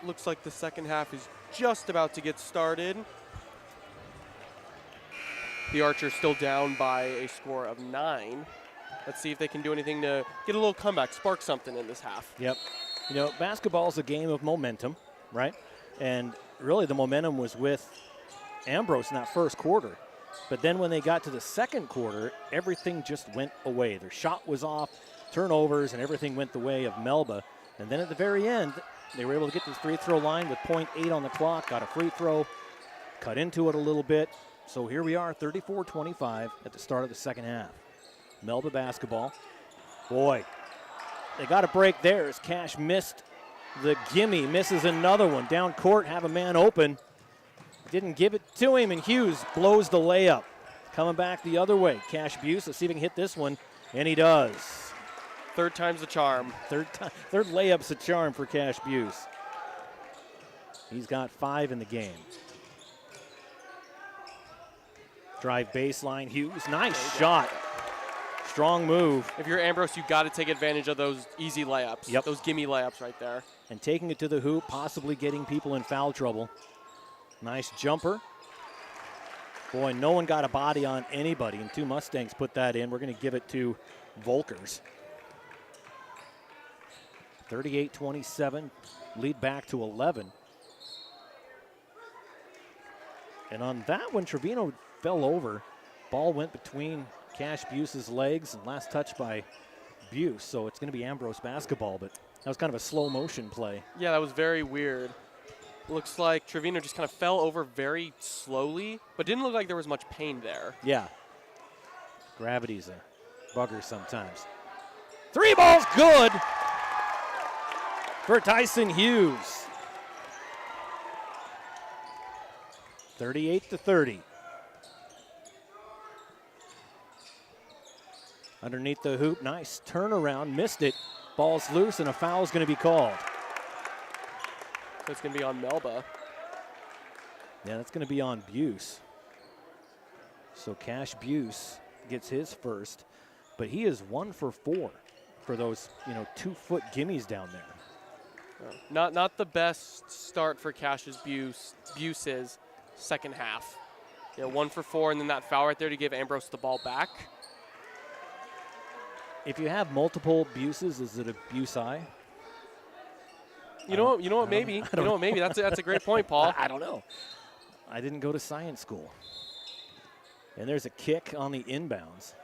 Looks like the second half is just about to get started. The Archers still down by a score of 9. Let's see if they can do anything to get a little comeback, spark something in this half. Yep. You know, basketball is a game of momentum, right? And really the momentum was with Ambrose in that first quarter. But then when they got to the second quarter, everything just went away. Their shot was off, turnovers, and everything went the way of Melba. And then at the very end, they were able to get to the free throw line with .8 on the clock, got a free throw, cut into it a little bit. So here we are, 34-25 at the start of the second half. Melba basketball. Boy, they got a break there as Cash missed the gimme, misses another one. Down court, have a man open. Didn't give it to him, and Hughes blows the layup. Coming back the other way. Cash Buse, let's see if he can hit this one, and he does. Third time's the charm. Third layup's a charm for Cash Buse. He's got 5 in the game. Drive baseline, Hughes, nice shot. Strong move. If you're Ambrose, you got to take advantage of those easy layups. Yep. Those gimme layups right there. And taking it to the hoop, possibly getting people in foul trouble. Nice jumper. Boy, no one got a body on anybody, and 2 Mustangs put that in. We're going to give it to Volkers. 38-27, lead back to 11. And on that one, Trevino fell over. Ball went between Cash Buse's legs, and last touch by Buse. So it's going to be Ambrose basketball, but that was kind of a slow motion play. Yeah, that was very weird. Looks like Trevino just kind of fell over very slowly, but didn't look like there was much pain there. Yeah. Gravity's a bugger sometimes. 3 balls good for Tyson Hughes. 38-30. Underneath the hoop, nice turnaround, missed it. Ball's loose, and a foul's going to be called. So it's going to be on Melba. Yeah, that's going to be on Buse. So Cash Buse gets his first, but he is 1 for 4 for those 2-foot gimmies down there. Not the best start for Cash's Buse's second half. 1 for 4, and then that foul right there to give Ambrose the ball back. If you have multiple Buses, is it a Buse-I? You know what? Maybe. Maybe that's a great point, Paul. I don't know. I didn't go to science school. And there's a kick on the inbounds.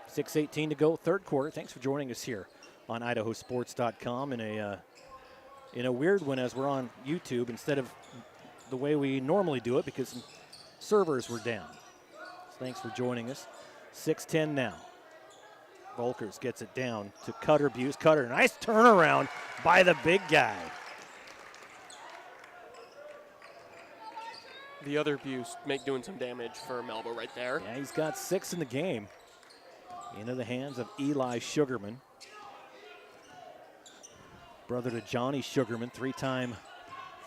6:18 to go, third quarter. Thanks for joining us here on idahosports.com in a weird one as we're on YouTube instead of the way we normally do it because servers were down. So thanks for joining us. 6:10 now. Volkers gets it down to Cutter Buse. Cutter, nice turnaround by the big guy. The other Buse doing some damage for Melba right there. Yeah, he's got 6 in the game. Into the hands of Eli Sugarman. Brother to Johnny Sugarman, 3-time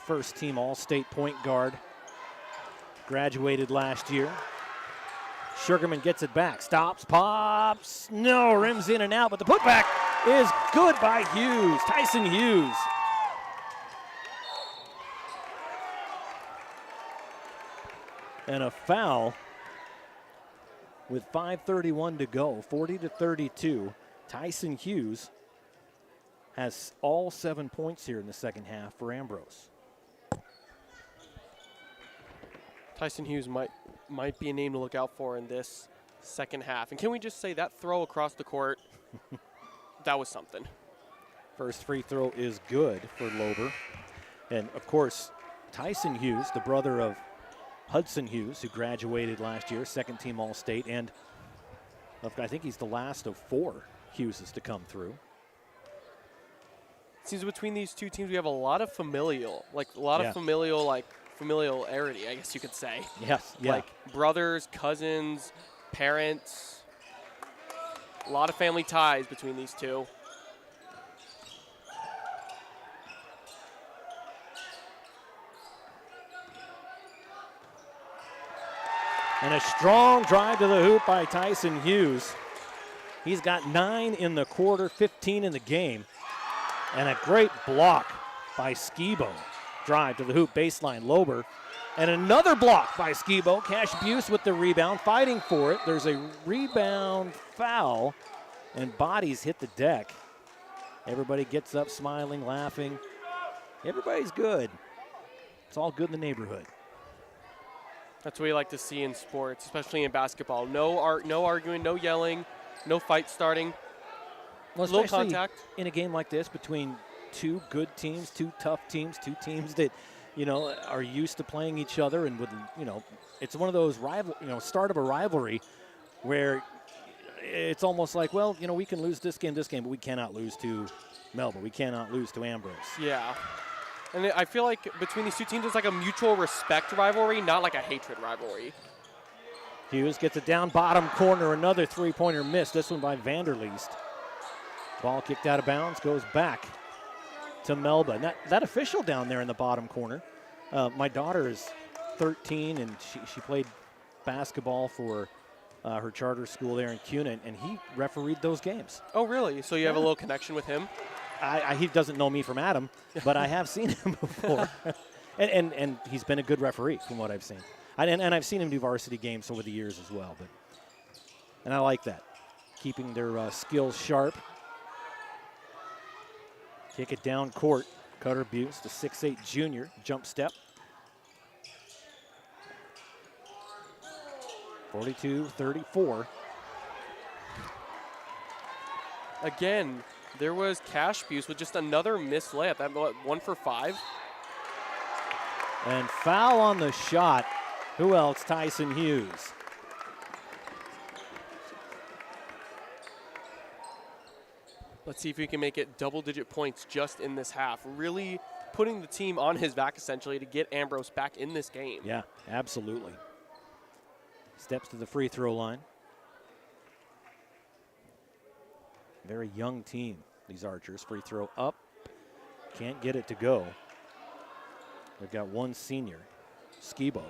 first-team All-State point guard. Graduated last year. Sugarman gets it back, stops, pops, no, rims in and out, but the putback is good by Hughes, Tyson Hughes. And a foul with 5:31 to go, 40-32. Tyson Hughes has all 7 points here in the second half for Ambrose. Tyson Hughes might be a name to look out for in this second half. And can we just say that throw across the court, that was something. First free throw is good for Lober. And, of course, Tyson Hughes, the brother of Hudson Hughes, who graduated last year, second-team All-State, and I think he's the last of 4 Hugheses to come through. It seems between these two teams we have a lot of familiarity, I guess you could say. Yes, yeah. Like brothers, cousins, parents. A lot of family ties between these two. And a strong drive to the hoop by Tyson Hughes. He's got 9 in the quarter, 15 in the game. And a great block by Skibo. Drive to the hoop, baseline, Lober. And another block by Skibo. Cash Buse with the rebound, fighting for it. There's a rebound foul, and bodies hit the deck. Everybody gets up smiling, laughing. Everybody's good. It's all good in the neighborhood. That's what we like to see in sports, especially in basketball. No arguing, no yelling, no fight starting. Well, little contact. In a game like this between 2 good teams, 2 tough teams, 2 teams that, are used to playing each other and would, it's one of those start of a rivalry where it's almost like, well, we can lose this game, but we cannot lose to Melba. We cannot lose to Ambrose. Yeah. And I feel like between these two teams, it's like a mutual respect rivalry, not like a hatred rivalry. Hughes gets it down, bottom corner, another three-pointer miss. This one by Vanderleest. Ball kicked out of bounds, goes back to Melba. And that official down there in the bottom corner, my daughter is 13, and she played basketball for her charter school there in Cuna, and he refereed those games. Oh, really? So you have a little connection with him? He doesn't know me from Adam, but I have seen him before. and he's been a good referee from what I've seen. And I've seen him do varsity games over the years as well. And I like that, keeping their skills sharp. Kick it down court. Cutter Buse, the 6'8 junior, jump step. 42-34. Again, there was Cash Buse with just another missed layup. That 1 for 5. And foul on the shot. Who else? Tyson Hughes. Let's see if we can make it double-digit points just in this half. Really putting the team on his back, essentially, to get Ambrose back in this game. Yeah, absolutely. Steps to the free throw line. Very young team, these Archers. Free throw up. Can't get it to go. They've got one senior, Skibo.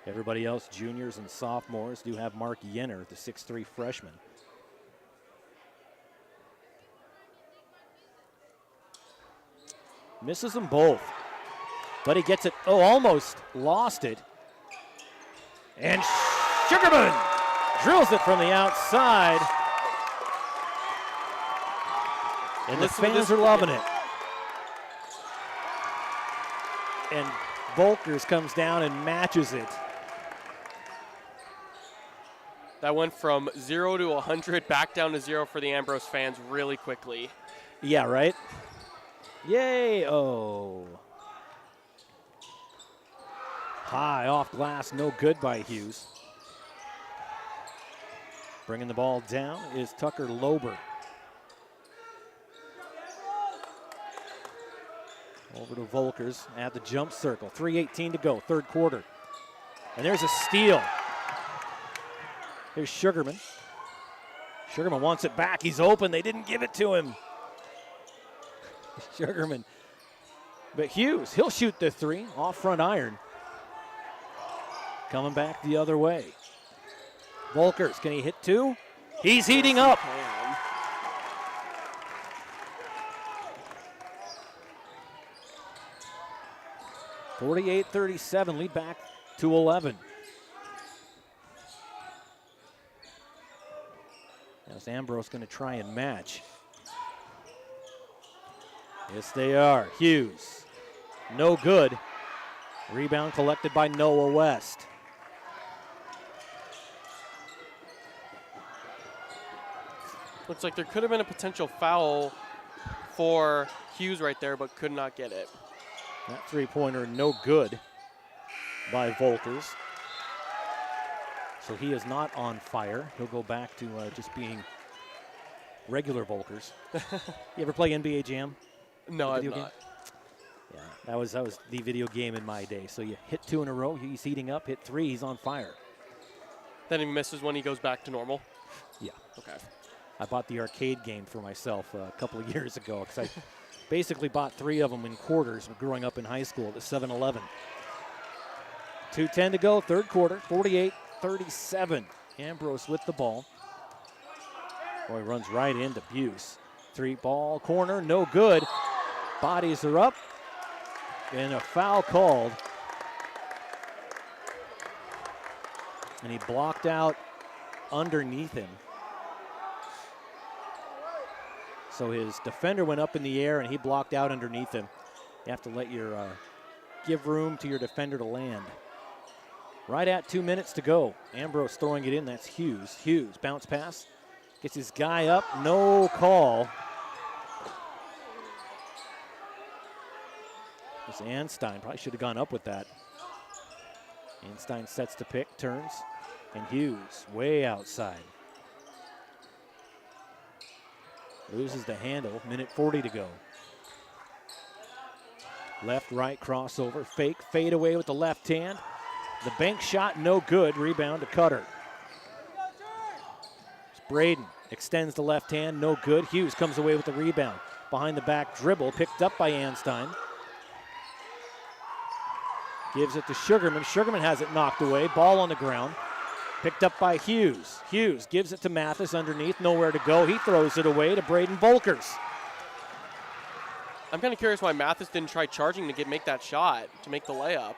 Everybody else, juniors and sophomores, do have Mark Yenner, the 6'3 freshman. Misses them both. But he gets it, almost lost it. And Sugarman drills it from the outside. And the fans are loving it. And Volkers comes down and matches it. That went from 0 to 100 back down to 0 for the Ambrose fans really quickly. Yeah, right? Yay! Oh. High off glass, no good by Hughes. Bringing the ball down is Tucker Lober. Over to Volkers at the jump circle. 3:18 to go, third quarter. And there's a steal. Here's Sugarman. Sugarman wants it back. He's open. They didn't give it to him. Sugarman. But Hughes, he'll shoot the three off front iron. Coming back the other way. Volkers, can he hit two? He's heating up. 48-37, lead back to 11. As Ambrose going to try and match. Yes, they are. Hughes, no good. Rebound collected by Noah West. Looks like there could have been a potential foul for Hughes right there, but could not get it. That three-pointer no good by Volkers. So he is not on fire. He'll go back to just being regular Volkers. You ever play NBA Jam? No, I've not. Yeah, that was the video game in my day. So you hit two in a row, he's heating up. Hit three, he's on fire. Then he misses when he goes back to normal? Yeah. Okay. I bought the arcade game for myself a couple of years ago because I basically bought three of them in quarters growing up in high school at the 7-Eleven. 2:10 to go, third quarter, 48-37. Ambrose with the ball. Boy, runs right into Buse. Three ball corner, no good. Bodies are up. And a foul called. And he blocked out underneath him. So his defender went up in the air and he blocked out underneath him. You have to let your give room to your defender to land. Right at 2 minutes to go. Ambrose throwing it in. That's Hughes. Hughes, bounce pass. Gets his guy up. No call. It's Anstein. Probably should have gone up with that. Anstein sets the pick, turns. And Hughes way outside. Loses the handle. Minute 40 to go. Left, right, crossover. Fake, fade away with the left hand. The bank shot, no good. Rebound to Cutter. Braden extends the left hand, no good. Hughes comes away with the rebound. Behind the back dribble, picked up by Anstein. Gives it to Sugarman. Sugarman has it knocked away. Ball on the ground. Picked up by Hughes. Hughes gives it to Mathis underneath, nowhere to go. He throws it away to Braden Volkers. I'm kind of curious why Mathis didn't try charging to make that shot, to make the layup.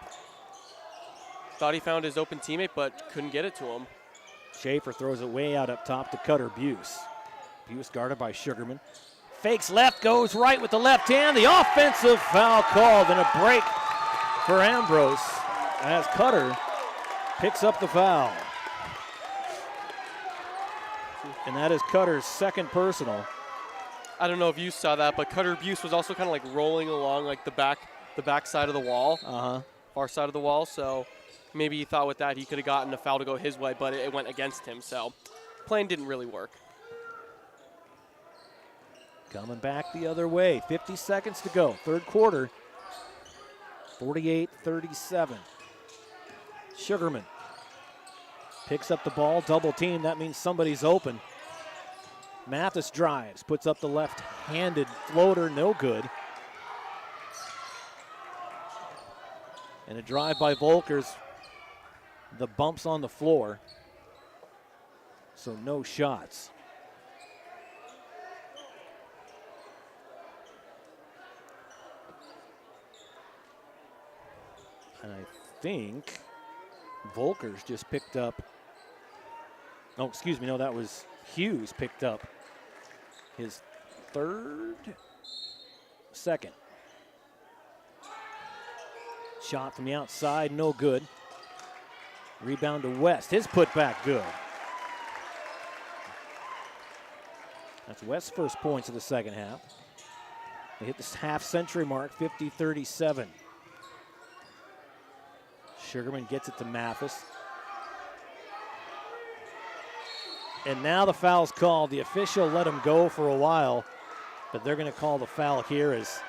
Thought he found his open teammate, but couldn't get it to him. Schaefer throws it way out up top to Cutter Buse. Buse guarded by Sugarman. Fakes left, goes right with the left hand. The offensive foul called and a break for Ambrose as Cutter picks up the foul. And that is Cutter's second personal. I don't know if you saw that, but Cutter Buse was also kind of like rolling along like the back side of the wall. Far side of the wall, so maybe he thought with that he could have gotten a foul to go his way, but it went against him, so plan didn't really work. Coming back the other way, 50 seconds to go, third quarter, 48-37. Sugarman picks up the ball, double team, that means somebody's open. Mathis drives, puts up the left-handed floater, no good. And a drive by Volkers. The bumps on the floor. So no shots. And I think Volkers just picked up. No, excuse me, no, that was Hughes picked up his third? Second. Shot from the outside, no good. Rebound to West. His putback good. That's West's first points of the second half. They hit this half-century mark, 50-37. Sugarman gets it to Mathis. And now the foul's called. The official let him go for a while, but they're going to call the foul here as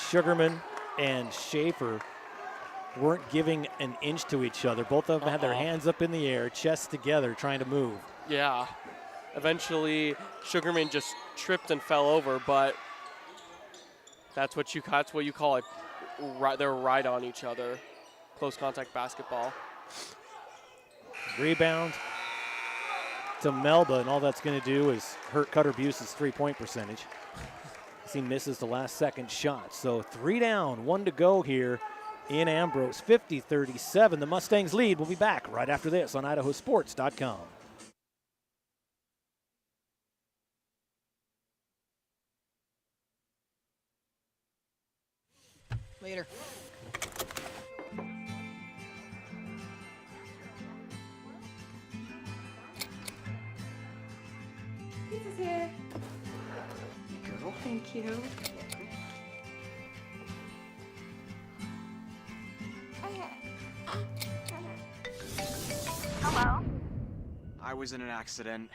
Sugarman and Schaefer weren't giving an inch to each other. Both of them had their hands up in the air, chests together, trying to move. Yeah. Eventually, Sugarman just tripped and fell over, but that's what you call it. They're right on each other. Close contact basketball. Rebound to Melba, and all that's going to do is hurt Cutter Buse's three-point percentage. As he misses the last second shot. So 3 down, 1 to go here in Ambrose. 50-37. The Mustangs lead. We'll be back right after this on idahosports.com. Later. Pizza's here. Girl, thank you. Hello? I was in an accident.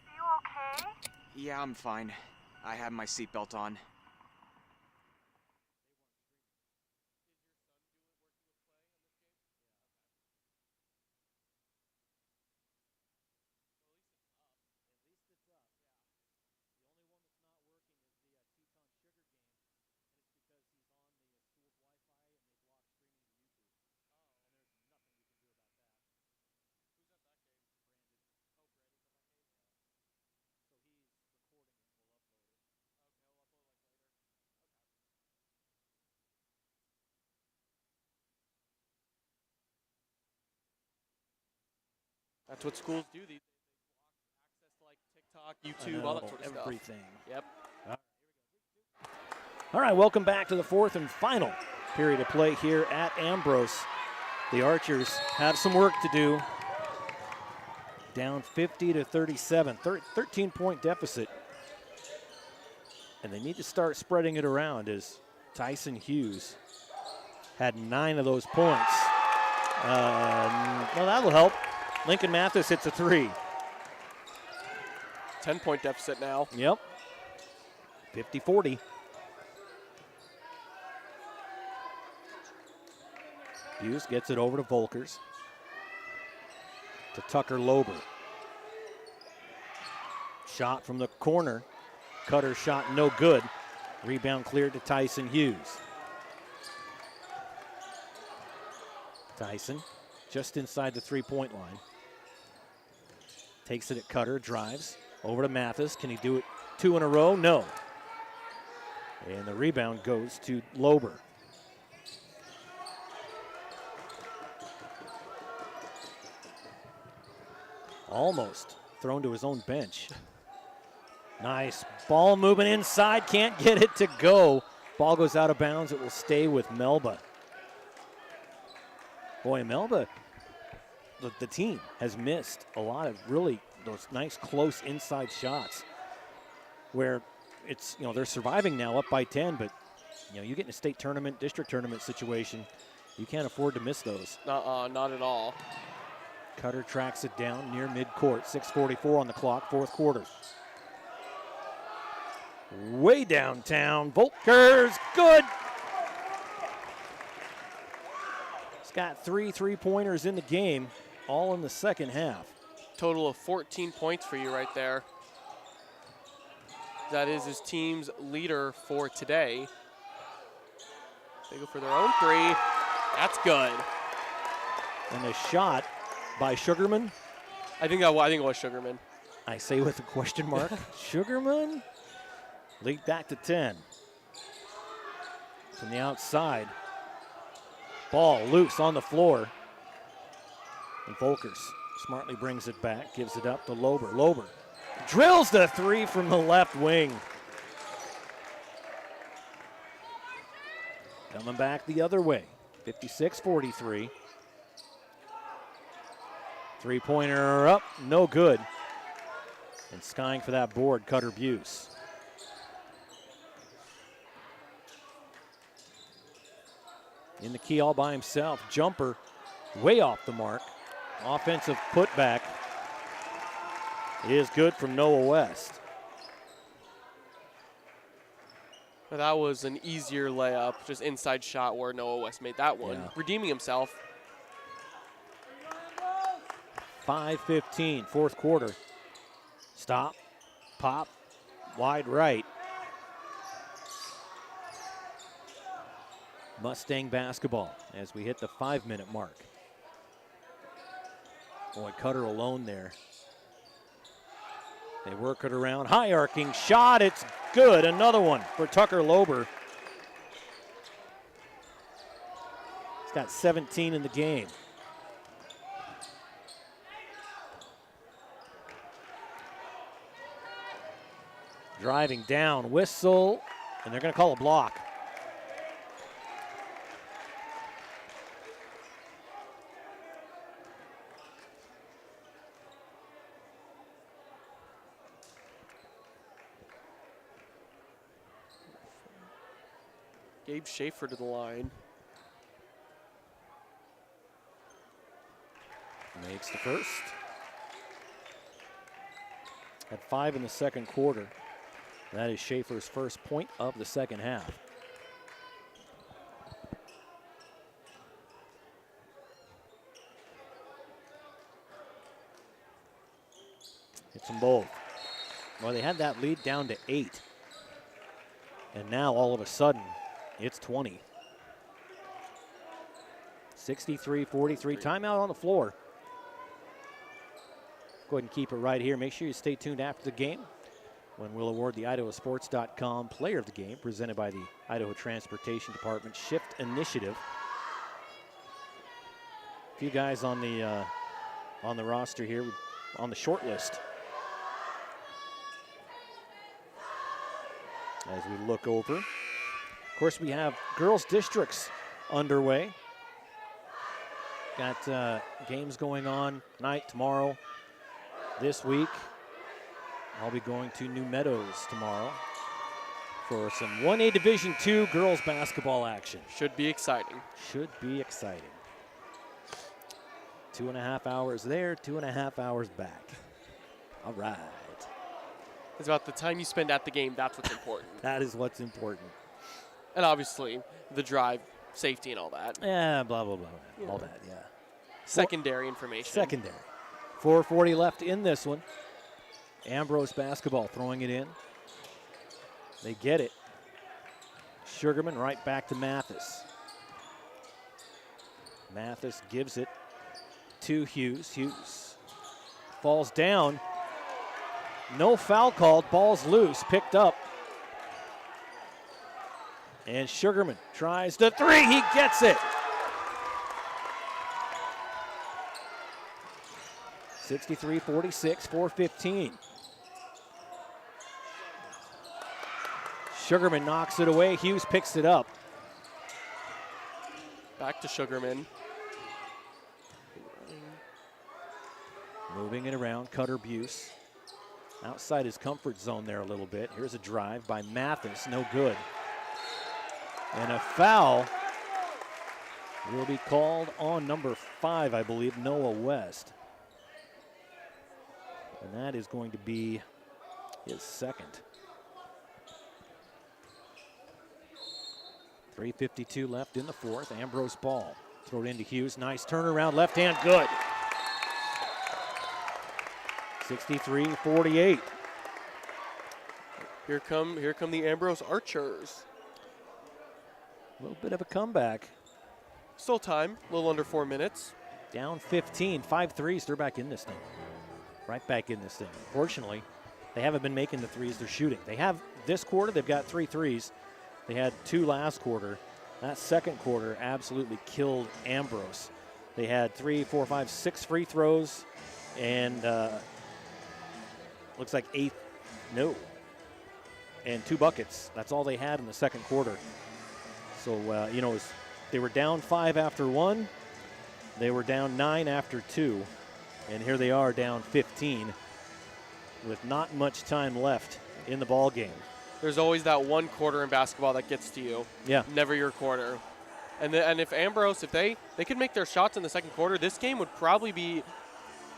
You okay? Yeah, I'm fine. I had my seatbelt on. That's what schools do these days. They block access to like TikTok, YouTube, all that sort of stuff. Everything. Yep. All right, welcome back to the fourth and final period of play here at Ambrose. The Archers have some work to do. Down 50-37, 13-point deficit. And they need to start spreading it around as Tyson Hughes had 9 of those points. Well, that'll help. Lincoln Mathis hits a 3. 10-point deficit now. Yep. 50-40. Hughes gets it over to Volkers. To Tucker Lober. Shot from the corner. Cutter shot no good. Rebound cleared to Tyson Hughes. Tyson just inside the three-point line. Takes it at Cutter, drives over to Mathis. Can he do it 2 in a row? No. And the rebound goes to Lober. Almost thrown to his own bench. Nice ball moving inside, can't get it to go. Ball goes out of bounds, it will stay with Melba. Boy, Melba, the team has missed a lot of really those nice close inside shots where it's, they're surviving now up by 10, but you get in a state tournament, district tournament situation, you can't afford to miss those. Not at all. Cutter tracks it down near midcourt. 6:44 on the clock, fourth quarter. Way downtown, Volkers, good. He's got 3 3-pointers in the game, all in the second half. Total of 14 points for you right there. That is his team's leader for today. They go for their own 3. That's good. And a shot by Sugarman. I think it was Sugarman. I say with a question mark. Sugarman lead back to 10. From the outside. Ball loose on the floor. And Volkers smartly brings it back, gives it up to Lober. Lober drills the 3 from the left wing. coming back the other way. 56-43. Three-pointer up, no good. And skying for that board, Cutter Buse. In the key all by himself. Jumper way off the mark. Offensive putback is good from Noah West. That was an easier layup, just inside shot where Noah West made that one, redeeming himself. 5:15, fourth quarter. Stop, pop, wide right. Mustang basketball as we hit the 5-minute mark. Boy, Cutter alone there. They work it around. High arcing shot. It's good. Another one for Tucker Lober. He's got 17 in the game. Driving down, whistle, and they're going to call a block. Gabe Schaefer to the line. Makes the first. At 5 in the second quarter. That is Schaefer's first point of the second half. Hits them both. Well, they had that lead down to 8. And now all of a sudden, it's 20. 63-43, timeout on the floor. Go ahead and keep it right here. Make sure you stay tuned after the game when we'll award the IdahoSports.com Player of the Game, presented by the Idaho Transportation Department Shift Initiative. A few guys on the roster here, on the short list. As we look over, of course, we have girls districts underway. Got games going on tonight, tomorrow, this week. I'll be going to New Meadows tomorrow for some 1A Division II girls basketball action. Should be exciting. Should be exciting. 2.5 hours there, 2.5 hours back. All right. It's about the time you spend at the game. That's what's important. That is what's important. And obviously, the drive, safety, and all that. Yeah, blah, blah, blah. All that, yeah. Secondary information. Secondary. 4:40 left in this one. Ambrose basketball throwing it in. They get it. Sugarman right back to Mathis. Mathis gives it to Hughes. Hughes falls down. No foul called. Ball's loose. Picked up. And Sugarman tries the three. He gets it. 63-46, 4:15. Sugarman knocks it away. Hughes picks it up. Back to Sugarman. Moving it around, Cutter Buse. Outside his comfort zone there a little bit. Here's a drive by Mathis, no good. And a foul will be called on number 5, I believe, Noah West. And that is going to be his second. 3:52 left in the fourth. Ambrose ball. Throw it into Hughes. Nice turnaround. Left hand good. 63-48. Here come the Ambrose Archers. A little bit of a comeback. Still time. A little under 4 minutes. Down 15. 5 threes. They're back in this thing. Right back in this thing. Unfortunately, they haven't been making the threes they're shooting. They have this quarter, they've got 3 threes. They had 2 last quarter. That second quarter absolutely killed Ambrose. They had 3, 4, 5, 6 free throws, and looks like 8, and 2 buckets. That's all they had in the second quarter. So, they were down 5 after 1. They were down 9 after 2. And here they are down 15 with not much time left in the ball game. There's always that one quarter in basketball that gets to you. Yeah. Never your quarter. And if Ambrose, if they could make their shots in the second quarter, this game would probably be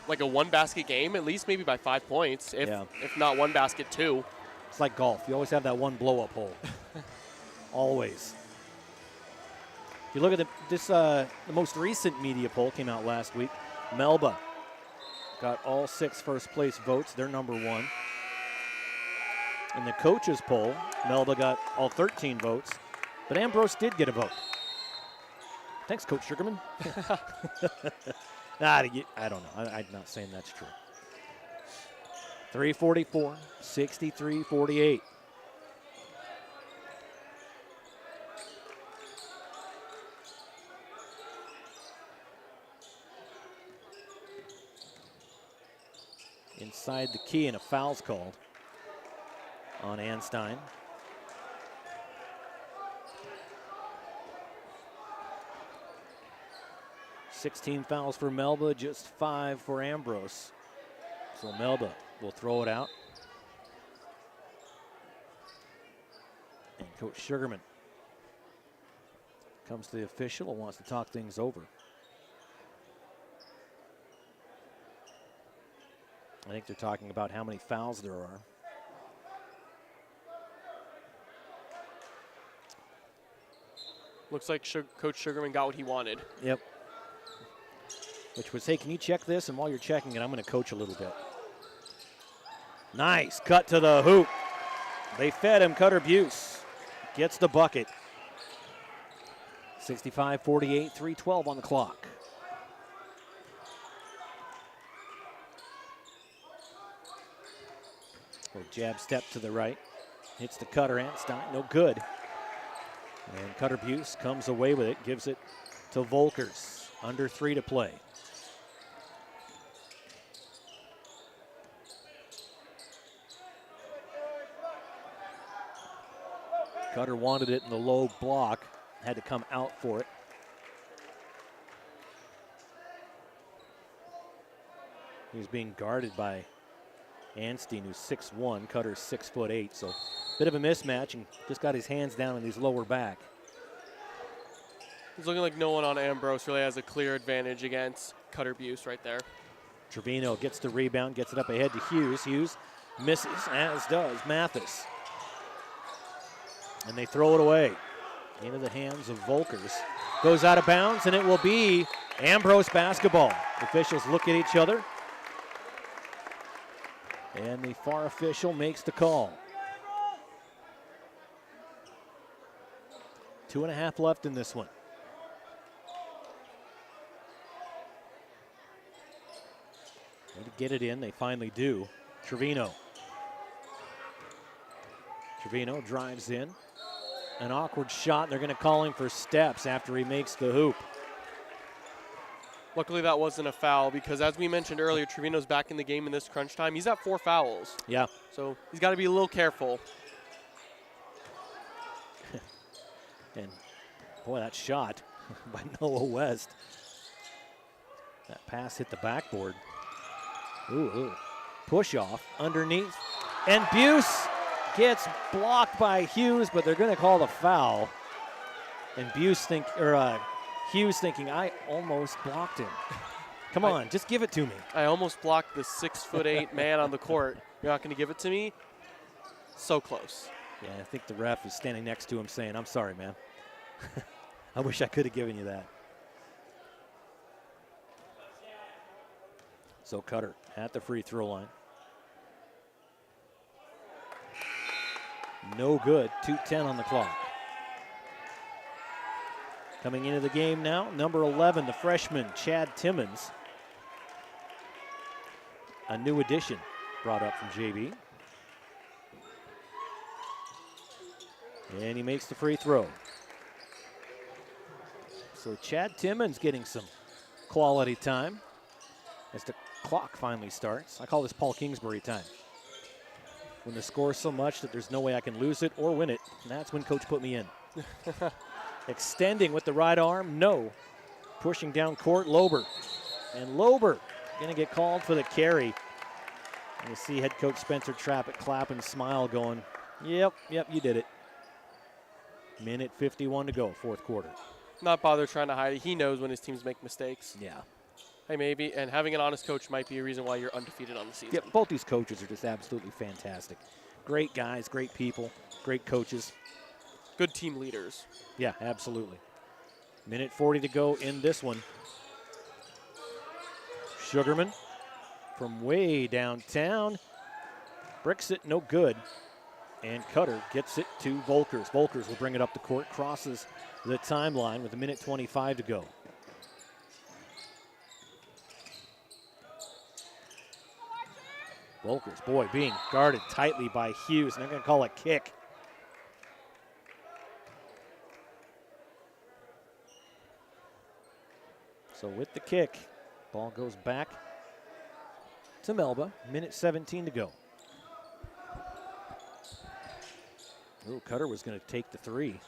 like a one-basket game, at least maybe by 5 points, if not one basket, 2. It's like golf. You always have that one blow-up hole. Always. If you look at the most recent media poll came out last week. Melba got all 6 first-place votes. They're number 1. In the coaches poll, Melba got all 13 votes, but Ambrose did get a vote. Thanks, Coach Sugarman. I don't know. I'm not saying that's true. 3:44, 63-48. Inside the key, and a foul's called on Anstein. $16 fouls for Melba, just 5 for Ambrose. So Melba will throw it out. And Coach Sugarman comes to the official and wants to talk things over. I think they're talking about how many fouls there are. Looks like Coach Sugarman got what he wanted. Yep. Which was, hey, can you check this? And while you're checking it, I'm going to coach a little bit. Nice cut to the hoop. They fed him. Cutter Buse gets the bucket. 65-48, 3:12 on the clock. Little jab step to the right. Hits the cutter, Anstein, no good. And Cutter Buse comes away with it, gives it to Volkers. Under 3 to play. Cutter wanted it in the low block, had to come out for it. He was being guarded by Anstein, who's 6'1", Cutter's 6'8", so bit of a mismatch, and just got his hands down in his lower back. It's looking like no one on Ambrose really has a clear advantage against Cutter Buse right there. Trevino gets the rebound, gets it up ahead to Hughes. Hughes misses, as does Mathis. And they throw it away into the hands of Volkers. Goes out of bounds, and it will be Ambrose basketball. Officials look at each other. And the far official makes the call. 2.5 left in this one. Need to get it in. They finally do. Trevino drives in. An awkward shot. They're going to call him for steps after he makes the hoop. Luckily that wasn't a foul because as we mentioned earlier, Trevino's back in the game in this crunch time. He's at 4 fouls. Yeah. So he's got to be a little careful. And boy, that shot by Noah West. That pass hit the backboard. Ooh. Push off underneath. And Buse gets blocked by Hughes, but they're going to call the foul. And Hughes thinking, I almost blocked him. Come on, just give it to me. I almost blocked the 6'8" man on the court. You're not going to give it to me? So close. Yeah, I think the ref is standing next to him saying, I'm sorry, man. I wish I could have given you that. So Cutter at the free throw line. No good, 2:10 on the clock. Coming into the game now, number 11, the freshman, Chad Timmons. A new addition brought up from JB. And he makes the free throw. So Chad Timmons getting some quality time as the clock finally starts. I call this Paul Kingsbury time. When the score is so much that there's no way I can lose it or win it, and that's when Coach put me in. Extending with the right arm, no. Pushing down court, Lober. And Lober gonna get called for the carry. And you see head coach Spencer Trappett clap and smile going, yep, you did it. Minute 51 to go, fourth quarter. Not bother trying to hide it. He knows when his teams make mistakes. Yeah. Hey, maybe. And having an honest coach might be a reason why you're undefeated on the season. Yeah, both these coaches are just absolutely fantastic. Great guys, great people, great coaches. Good team leaders. Yeah, absolutely. Minute 40 to go in this one. Sugarman from way downtown. Bricks it, no good. And Cutter gets it to Volkers. Volkers will bring it up the court, crosses the timeline with a minute 25 to go. Volkers, boy, being guarded tightly by Hughes, and they're going to call a kick. So with the kick, ball goes back to Melba. Minute 17 to go. Ooh, Cutter was going to take the three.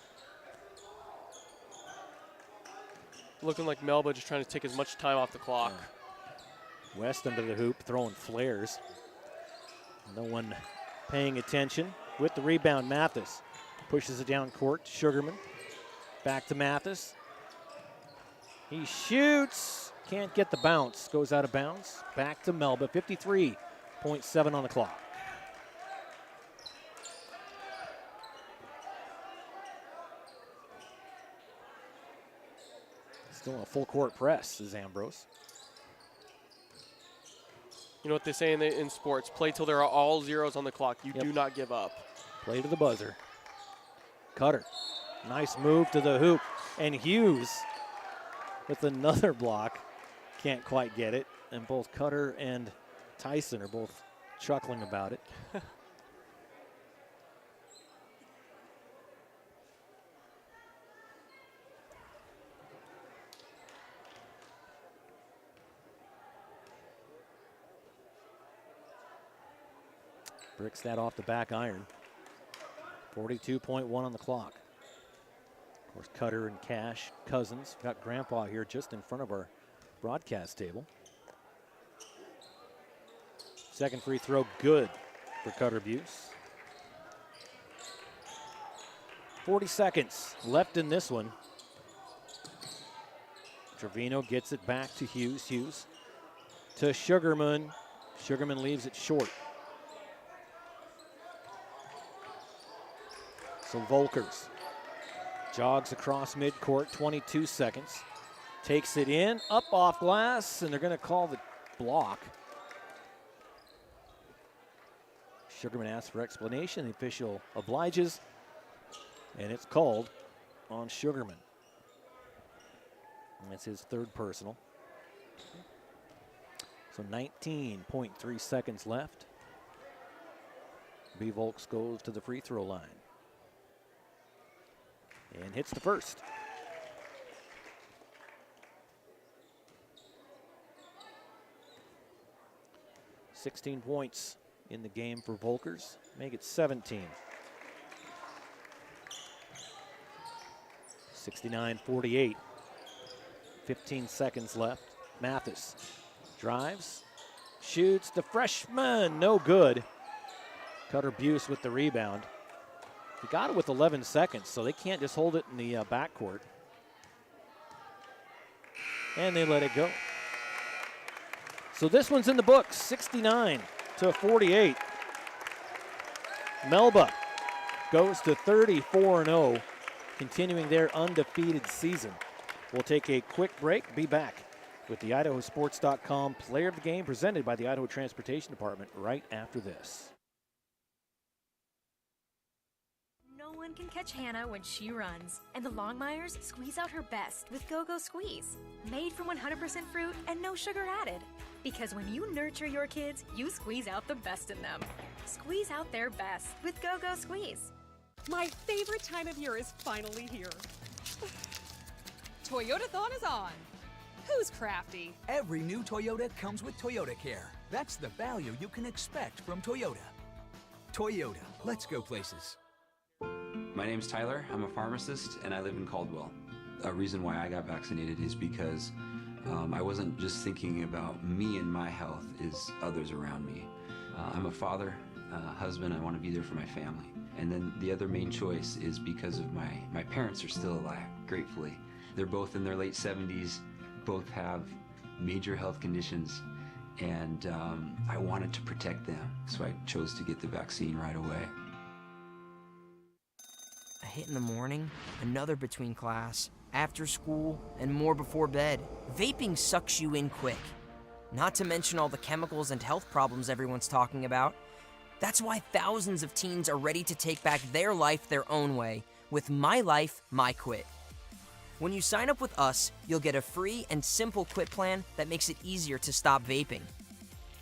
Looking like Melba just trying to take as much time off the clock. Yeah. West under the hoop, throwing flares. No one paying attention. With the rebound, Mathis pushes it down court. Sugarman back to Mathis. He shoots, can't get the bounce, goes out of bounds. Back to Melba, 53.7 on the clock. Still a full court press is Ambrose. You know what they say in sports, play till there are all zeros on the clock. You do not give up. Play to the buzzer. Cutter, nice move to the hoop. And Hughes with another block. Can't quite get it. And both Cutter and Tyson are both chuckling about it. Bricks that off the back iron. 42.1 on the clock. Of course, Cutter and Cash, Cousins. Got Grandpa here just in front of our broadcast table. Second free throw, good for Cutter Buse. 40 seconds left in this one. Trevino gets it back to Hughes. Hughes to Sugarman. Sugarman leaves it short. So Volkers jogs across midcourt, 22 seconds. Takes it in, up off glass, and they're going to call the block. Sugarman asks for explanation. The official obliges, and it's called on Sugarman. And that's his third personal. So 19.3 seconds left. B. Volks goes to the free throw line. And hits the first. $16 points in the game for Volkers. Make it 17. 69-48. 15 seconds left. Mathis drives, shoots. The freshman, no good. Cutter Buse with the rebound. He got it with 11 seconds, so they can't just hold it in the backcourt. And they let it go. So this one's in the books, 69-48. Melba goes to 34-0, continuing their undefeated season. We'll take a quick break, be back with the IdahoSports.com Player of the Game presented by the Idaho Transportation Department right after this. No one can catch Hannah when she runs, and the Longmires squeeze out her best with Go-Go Squeeze. Made from 100% fruit and no sugar added. Because when you nurture your kids, you squeeze out the best in them. Squeeze out their best with Go-Go Squeeze. My favorite time of year is finally here. Toyotathon is on. Who's crafty? Every new Toyota comes with Toyota Care. That's the value you can expect from Toyota. Toyota, let's go places. My name's Tyler. I'm a pharmacist, and I live in Caldwell. A reason why I got vaccinated is because I wasn't just thinking about me and my health, is others around me. I'm a father, husband. I want to be there for my family. And then the other main choice is because of my parents are still alive, gratefully. They're both in their late 70s, both have major health conditions, and I wanted to protect them, so I chose to get the vaccine right away. A hit in the morning, another between class, after school, and more before bed. Vaping sucks you in quick. Not to mention all the chemicals and health problems everyone's talking about. That's why thousands of teens are ready to take back their life their own way with My Life, My Quit. When you sign up with us, you'll get a free and simple quit plan that makes it easier to stop vaping.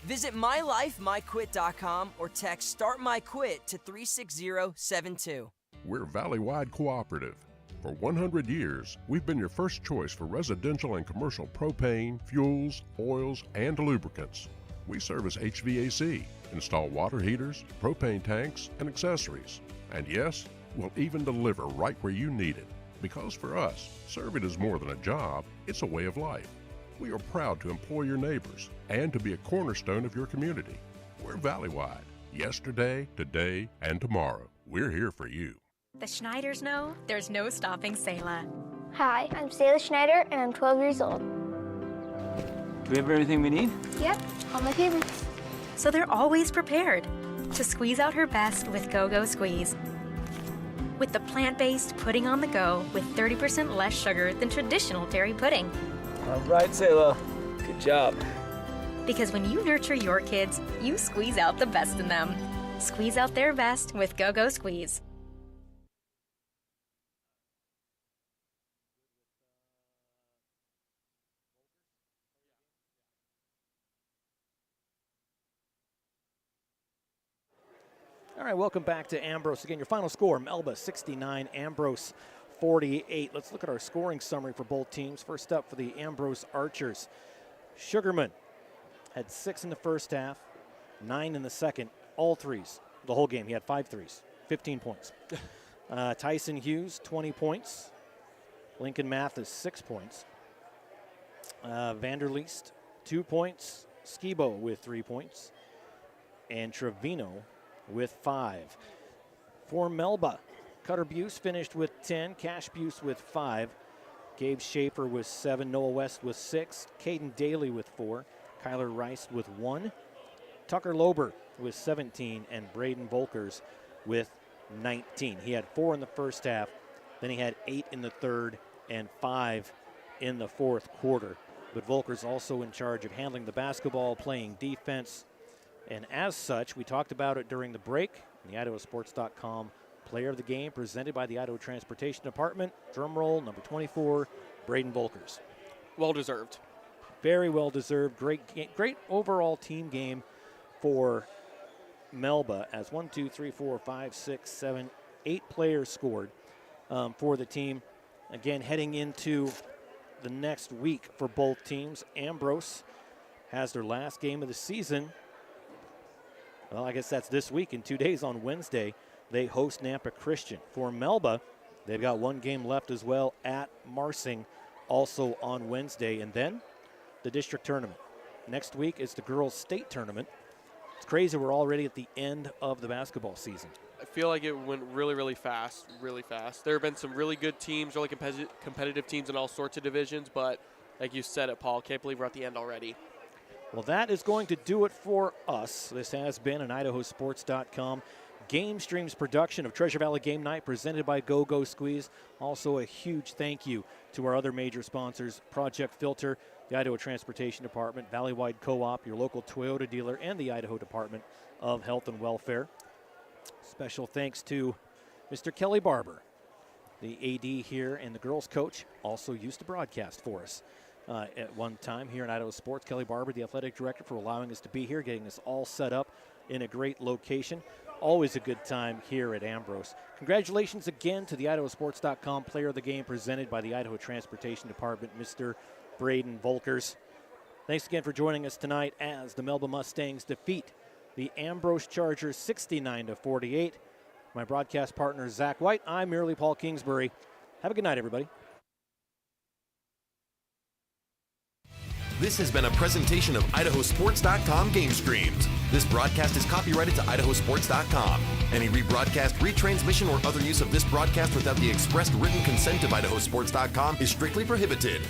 Visit mylifemyquit.com or text Start My Quit to 36072. We're Valley-wide cooperative. For 100 years, we've been your first choice for residential and commercial propane, fuels, oils, and lubricants. We service HVAC, install water heaters, propane tanks, and accessories. And yes, we'll even deliver right where you need it. Because for us, serving is more than a job, it's a way of life. We are proud to employ your neighbors and to be a cornerstone of your community. We're Valley-wide. Yesterday, today, and tomorrow. We're here for you. The Schneiders know there's no stopping Selah. Hi, I'm Selah Schneider, and I'm 12 years old. Do we have everything we need? Yep, all my favorites. So they're always prepared to squeeze out her best with Go-Go Squeeze. With the plant-based pudding on the go with 30% less sugar than traditional dairy pudding. All right, Selah. Good job. Because when you nurture your kids, you squeeze out the best in them. Squeeze out their best with Go-Go Squeeze. All right, welcome back to Ambrose. Again, your final score, Melba 69, Ambrose 48. Let's look at our scoring summary for both teams. First up for the Ambrose Archers. Sugarman had 6 in the first half, 9 in the second, all threes. The whole game, he had 5 threes, 15 points. Tyson Hughes, 20 points. Lincoln Mathis, 6 points. Vanderleest, 2 points. Skibo with 3 points. And Trevino with 5. For Melba, Cutter Buse finished with 10, Cash Buse with 5, Gabe Schaefer with 7, Noah West with 6, Caden Daly with 4, Kyler Rice with 1, Tucker Lober with 17, and Braden Volkers with 19. He had 4 in the first half, then he had 8 in the third and 5 in the fourth quarter. But Volkers also in charge of handling the basketball, playing defense. And as such, we talked about it during the break. The IdahoSports.com Player of the Game presented by the Idaho Transportation Department. Drum roll, number 24, Braden Volkers. Well deserved. Very well deserved. Great overall team game for Melba as 8 players scored for the team. Again, heading into the next week for both teams. Ambrose has their last game of the season. Well, I guess that's this week. In 2 days on Wednesday, they host Nampa Christian. For Melba, they've got 1 game left as well at Marsing, also on Wednesday. And then the district tournament. Next week is the girls' state tournament. It's crazy we're already at the end of the basketball season. I feel like it went really fast. There have been some really good teams, really competitive teams in all sorts of divisions, but like you said it, Paul, can't believe we're at the end already. Well, that is going to do it for us. This has been an IdahoSports.com Game Streams production of Treasure Valley Game Night presented by Go-Go Squeeze. Also a huge thank you to our other major sponsors, Project Filter, the Idaho Transportation Department, Valley-wide Co-op, your local Toyota dealer, and the Idaho Department of Health and Welfare. Special thanks to Mr. Kelly Barber, the AD here and the girls' coach, also used to broadcast for us. At one time here in Idaho Sports. Kelly Barber, the athletic director, for allowing us to be here, getting us all set up in a great location. Always a good time here at Ambrose. Congratulations again to the IdahoSports.com Player of the Game presented by the Idaho Transportation Department, Mr. Braden Volkers. Thanks again for joining us tonight as the Melba Mustangs defeat the Ambrose Chargers 69-48. my broadcast partner, Zach White, I'm merely Paul Kingsbury. Have a good night, everybody. This has been a presentation of IdahoSports.com Game Streams. This broadcast is copyrighted to IdahoSports.com. Any rebroadcast, retransmission, or other use of this broadcast without the expressed written consent of IdahoSports.com is strictly prohibited.